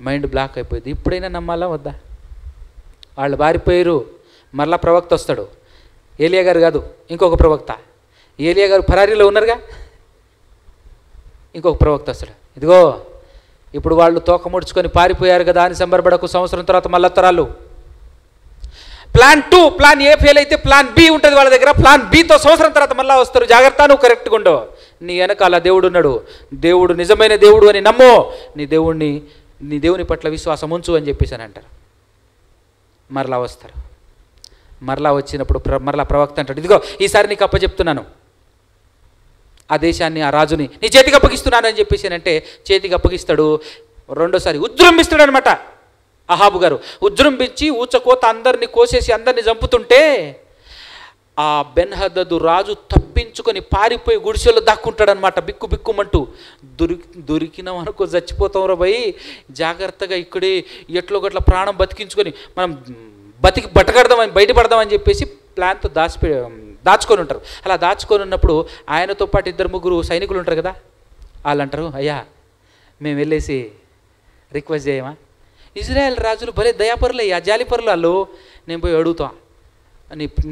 మైండ్ బ్లాక్ అయిపోయింది. ఇప్పుడైనా నమ్మాలా వద్దా? వాళ్ళు బారిపోయారు. మరలా ప్రవక్త వస్తాడు. ఏలియా గారు కాదు, ఇంకొక ప్రవక్త. ఏలియా గారు ఫరారీలో ఉన్నారుగా, ఇంకొక ప్రవక్త వస్తాడు. ఇదిగో ఇప్పుడు వాళ్ళు తోక ముడుచుకొని పారిపోయారు కదా అని సంబరపడకు, సంవత్సరం తర్వాత మళ్ళీ వస్తారు. ప్లాన్ 2, ప్లాన్ ఏ ఫెయిల్ అయితే ప్లాన్ బి ఉంటుంది వాళ్ళ దగ్గర. ప్లాన్ బితో సంవత్సరం తర్వాత మళ్ళీ వస్తారు. జాగ్రత్త, నువ్వు కరెక్ట్గా ఉండవు. నీ వెనకాల దేవుడు ఉన్నాడు, దేవుడు నిజమైన దేవుడు అని నమ్మో, నీ దేవుని పట్ల విశ్వాసం ఉంచు అని చెప్పేసి అని అంటారు. మరలా వస్తారు. మరలా వచ్చినప్పుడు మరలా ప్రవక్త అంటాడు, ఇదిగో ఈసారి నీకు అప్పచెప్తున్నాను, ఆ దేశాన్ని, ఆ రాజుని నీ చేతికి అప్పగిస్తున్నాను అని చెప్పేసి అంటే చేతికి అప్పగిస్తాడు. రెండోసారి ఉజ్జృంభిస్తాడు అనమాట. అహాబు గారు ఉజ్జృంభించి ఊచకోత అందరినీ కోసేసి అందరినీ చంపుతుంటే ఆ బెన్హదదు రాజు తప్పించుకొని పారిపోయి గుడిసెల్లో దాక్కుంటాడనమాట. బిక్కు బిక్కుమంటూ దొరికినాం అనుకో చచ్చిపోతాం రా భయ్, జాగ్రత్తగా ఇక్కడే ఎట్లో గట్ల ప్రాణం బతికించుకొని మనం బట్టకడదామని బయటపడదామని చెప్పేసి ప్లాన్తో దాచుకొని ఉంటారు. అలా దాచుకొని ఉన్నప్పుడు ఆయనతో పాటు 2-3 సైనికులు ఉంటారు కదా, వాళ్ళు అంటారు, అయ్యా మేము వెళ్ళేసి రిక్వెస్ట్ చేయమా? ఇజ్రాయెల్ రాజులు భలే దయాపరులు అయ్యా, జాలిపరులు వాళ్ళు, నేను పోయి అడుగుతా,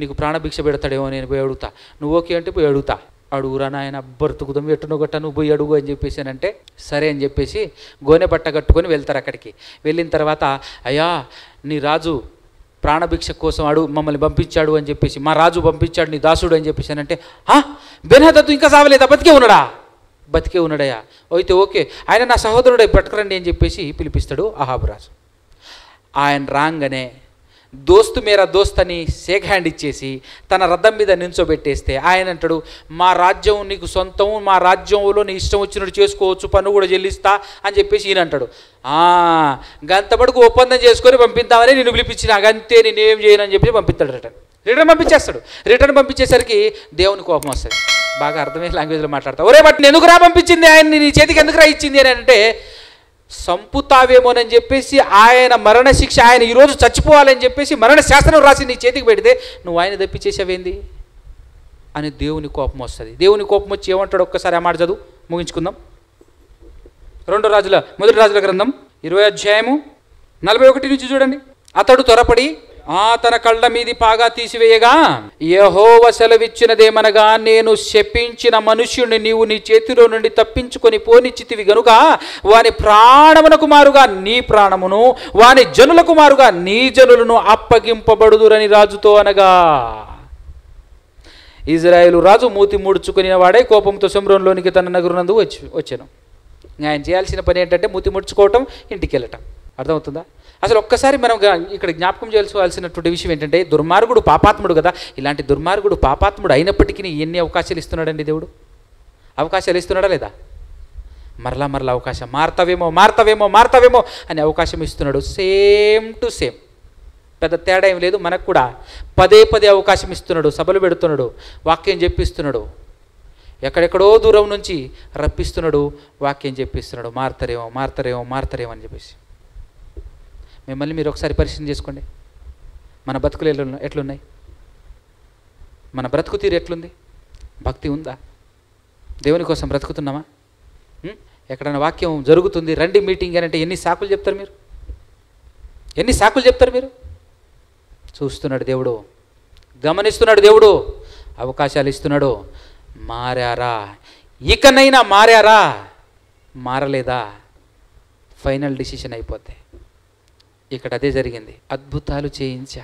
నీకు ప్రాణభిక్ష పెడతాడేమో, నేను పోయి అడుగుతా, నువ్వు ఓకే అంటే పోయి అడుగుతా. అడుగురా నాయన, బ్రతుకుదాం ఎట్టునో గట్ట, నువ్వు పోయి అడుగు అని చెప్పేసి అంటే సరే అని చెప్పేసి గోనె పట్ట కట్టుకొని వెళ్తారు. అక్కడికి వెళ్ళిన తర్వాత, అయ్యా నీ రాజు ప్రాణభిక్ష కోసం మమ్మల్ని పంపించాడు అని చెప్పేసి, మా రాజు పంపించాడు నీ దాసుడు అని చెప్పేసి అంటే, బెన్హదదు ఇంకా సావలేదా? బతికే ఉన్నాడా? బతికే ఉన్నాడయ్యా. అయితే ఓకే, ఆయన నా సహోదరుడై పట్టుకురండి అని చెప్పేసి పిలిపిస్తాడు అహాబు రాజు. ఆయన రాగానే దోస్తు మేరా దోస్త్ అని షేక్ హ్యాండ్ ఇచ్చేసి తన రథం మీద నించోబెట్టేస్తే ఆయన అంటాడు, మా రాజ్యం నీకు సొంతం, మా రాజ్యంలో నీ ఇష్టం వచ్చినట్టు చేసుకోవచ్చు, పన్ను కూడా చెల్లిస్తా అని చెప్పేసి ఈయన అంటాడు. గంతపడుకు ఒప్పందం చేసుకొని పంపిద్దామని నేను పిలిపించిన, అంతే నేనేం చేయను అని చెప్పి పంపిస్తాడు. రిటర్న్ పంపించేస్తాడు. రిటర్న్ పంపించేసరికి దేవుని కోపం వస్తుంది. బాగా అర్థమయ్యే లాంగ్వేజ్లో మాట్లాడతా, ఒరే బట్ ఎందుకు రా పంపించింది ఆయన, నీ చేతికి ఎందుకు రా ఇచ్చింది అని అంటే, సంపుతావేమోనని చెప్పేసి ఆయన మరణ శిక్ష, ఆయన ఈరోజు చచ్చిపోవాలని చెప్పేసి మరణ శాసనం రాసి నీ చేతికి పెడితే నువ్వు ఆయన తప్పించేసావేంది? అని దేవుని కోపం వస్తుంది. దేవుని కోపం వచ్చి ఏమంటాడు ఒక్కసారి ఆ మాట చదువు ముగించుకుందాం. మొదటి రాజుల గ్రంథం 20 అధ్యాయము 41 నుంచి చూడండి. అతడు త్వరపడి తన కళ్ళ మీది పాగా తీసివేయగా యెహోవా సెలవిచ్చినదేమనగా, నేను శపించిన మనుష్యుని నీవు నీ చేతిలో నుండి తప్పించుకొని పోనిచ్చితివి గనుక వాని ప్రాణమునకు మారుగా నీ ప్రాణమును, వాని జనులకు మారుగా నీ జనులను అప్పగింపబడుదురని రాజుతో అనగా, ఇజ్రాయేలు రాజు మూతి ముడుచుకుని వాడే కోపంతో షోమ్రోనులోనికి తన నగరునందు వచ్చాను. ఆయన చేయాల్సిన పని ఏంటంటే మూతి ముడుచుకోవటం, ఇంటికి వెళ్ళటం. అర్థమవుతుందా? అసలు ఒక్కసారి మనం ఇక్కడ జ్ఞాపకం చేసుకోవాల్సినటువంటి విషయం ఏంటంటే, దుర్మార్గుడు పాపాత్ముడు కదా. ఇలాంటి దుర్మార్గుడు పాపాత్ముడు అయినప్పటికీ ఎన్ని అవకాశాలు ఇస్తున్నాడండి దేవుడు? అవకాశాలు ఇస్తున్నాడా లేదా? మరలా అవకాశం, మారతావేమో అని అవకాశం ఇస్తున్నాడు. సేమ్ టు సేమ్, పెద్ద తేడా ఏం లేదు. మనకు కూడా పదే అవకాశం ఇస్తున్నాడు. సభలు పెడుతున్నాడు, వాక్యం చెప్పిస్తున్నాడు, ఎక్కడెక్కడో దూరం నుంచి రప్పిస్తున్నాడు, వాక్యం చెప్పిస్తున్నాడు. మారతారేమో అని చెప్పేసి మిమ్మల్ని మీరు ఒకసారి పరిశీలన చేసుకోండి. మన బతుకులు ఎట్లున్నాయి? మన బ్రతుకు తీరు ఎట్లుంది? భక్తి ఉందా? దేవుని కోసం బ్రతుకుతున్నామా? ఎక్కడైనా వాక్యం జరుగుతుంది, రండి మీటింగ్ అని అంటే ఎన్ని సాకులు చెప్తారు మీరు? చూస్తున్నాడు దేవుడు, గమనిస్తున్నాడు దేవుడు, అవకాశాలు ఇస్తున్నాడు. మారారా? ఇకనైనా మారారా? మారలేదా? ఫైనల్ డిసిషన్ అయిపోతాయి. ఇక్కడ అదే జరిగింది. అద్భుతాలు చేయించా,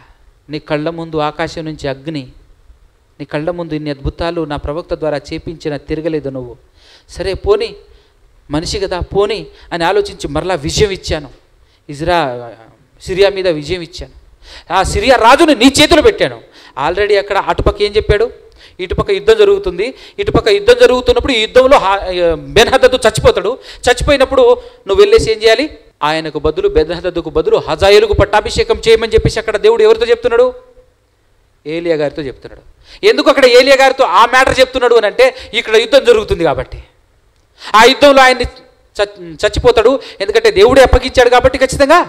నీ కళ్ళ ముందు ఆకాశం నుంచి అగ్ని, నీ కళ్ళ ముందు ఇన్ని అద్భుతాలు నా ప్రవక్త ద్వారా చేపించిన, తిరగలేదు నువ్వు. సరే పోనీ, మనిషి కదా పోనీ అని ఆలోచించి మరలా విజయం ఇచ్చాను. సిరియా మీద విజయం ఇచ్చాను. ఆ సిరియా రాజుని నీ చేతిలో పెట్టాను. ఆల్రెడీ అక్కడ అటుపక్క ఏం చెప్పాడు? ఇటుపక్క యుద్ధం జరుగుతుంది. ఇటుపక్క యుద్ధం జరుగుతున్నప్పుడు ఈ యుద్ధంలో బెన్హదదు చచ్చిపోతాడు. చచ్చిపోయినప్పుడు నువ్వు వెళ్ళేసి ఏం చేయాలి? ఆయనకు బదులు, బెన్హదదుకు బదులు హజాయేలుకు పట్టాభిషేకం చేయమని చెప్పేసి అక్కడ దేవుడు ఎవరితో చెప్తున్నాడు? ఏలియా గారితో చెప్తున్నాడు. ఎందుకు అక్కడ ఏలియా గారితో ఆ మ్యాటర్ చెప్తున్నాడు అని అంటే, ఇక్కడ యుద్ధం జరుగుతుంది కాబట్టి. ఆ యుద్ధంలో ఆయన్ని చచ్చిపోతాడు. ఎందుకంటే దేవుడే అప్పగించాడు కాబట్టి ఖచ్చితంగా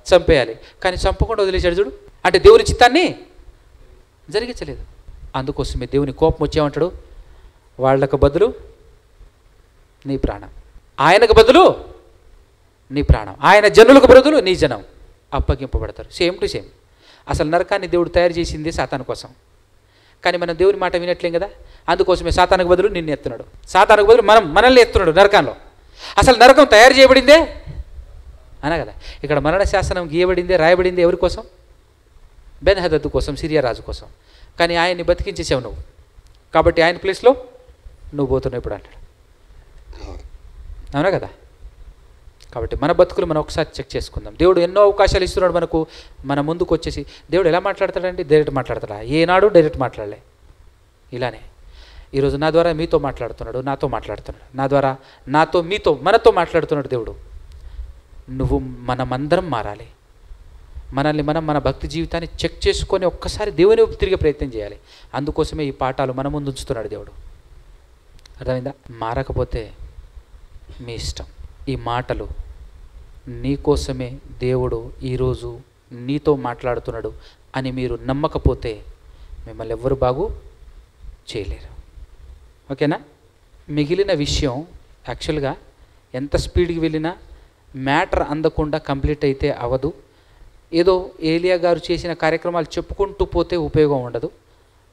చంపేయాలి. కానీ చంపకుండా వదిలేశాడు చూడు. అంటే దేవుని చిత్తాన్ని జరిగించలేదు. అందుకోసమే దేవుని కోపం వచ్చేమంటాడు, వాళ్ళకు బదులు నీ ప్రాణం, ఆయనకు బదులు నీ ప్రాణం, ఆయన జనులకు బదులు నీ జనం అప్పగింపబడతారు. Same to same. అసలు నరకాన్ని దేవుడు తయారు చేసింది సాతాను కోసం. కానీ మనం దేవుని మాట వినట్లేం కదా. అందుకోసమే సాతానికి బదులు నిన్ను ఎత్తున్నాడు, సాతానికి బదులు మనల్ని ఎత్తున్నాడు నరకంలో. అసలు నరకం తయారు చేయబడిందే అనా కదా. ఇక్కడ మరణ శాసనం గీయబడిందే, రాయబడిందే ఎవరి కోసం? బెన్హదదు కోసం, సిరియా రాజు కోసం. కానీ ఆయన్ని బతికించేసావు నువ్వు, కాబట్టి ఆయన ప్లేస్లో నువ్వు పోతున్నావు ఇప్పుడు అంటాడు. అవునా కదా. కాబట్టి మన బతుకులు మనం ఒకసారి చెక్ చేసుకుందాం. దేవుడు ఎన్నో అవకాశాలు ఇస్తున్నాడు మనకు. మన ముందుకు వచ్చేసి దేవుడు ఎలా మాట్లాడతాడండి? డైరెక్ట్ మాట్లాడతాడా? ఏనాడు డైరెక్ట్ మాట్లాడలే. ఇలానే ఈరోజు నా ద్వారా మీతో మాట్లాడుతున్నాడు, నాతో మాట్లాడుతున్నాడు, నా ద్వారా నాతో మీతో మనతో మాట్లాడుతున్నాడు దేవుడు. నువ్వు మనమందరం మారాలి. మనల్ని మనం మన భక్తి జీవితాన్ని చెక్ చేసుకొని ఒక్కసారి దేవుని తిరిగే ప్రయత్నం చేయాలి. అందుకోసమే ఈ పాఠాలు మన ముందు ఉంచుతున్నాడు దేవుడు. అర్థమైందా? మారకపోతే మీ ఇష్టం. ఈ మాటలు నీకోసమే దేవుడు ఈరోజు నీతో మాట్లాడుతున్నాడు అని మీరు నమ్మకపోతే మిమ్మల్ని ఎవ్వరు బాగు చేయలేరు. ఓకేనా? మిగిలిన విషయం యాక్చువల్గా ఎంత స్పీడ్కి వెళ్ళినా మ్యాటర్ అందకుండా కంప్లీట్ అయితే అవ్వదు. ఏదో ఏలియా గారు చేసిన కార్యక్రమాలు చెప్పుకుంటూ పోతే ఉపయోగం ఉండదు.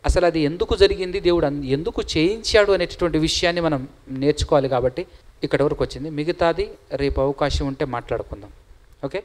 అసలు అది ఎందుకు జరిగింది, దేవుడు ఎందుకు చేయించాడు అనేటటువంటి విషయాన్ని మనం నేర్చుకోవాలి. కాబట్టి ఇక్కడ వరకు వచ్చింది. మిగతాది రేపు అవకాశం ఉంటే మాట్లాడుకుందాం. ఓకే.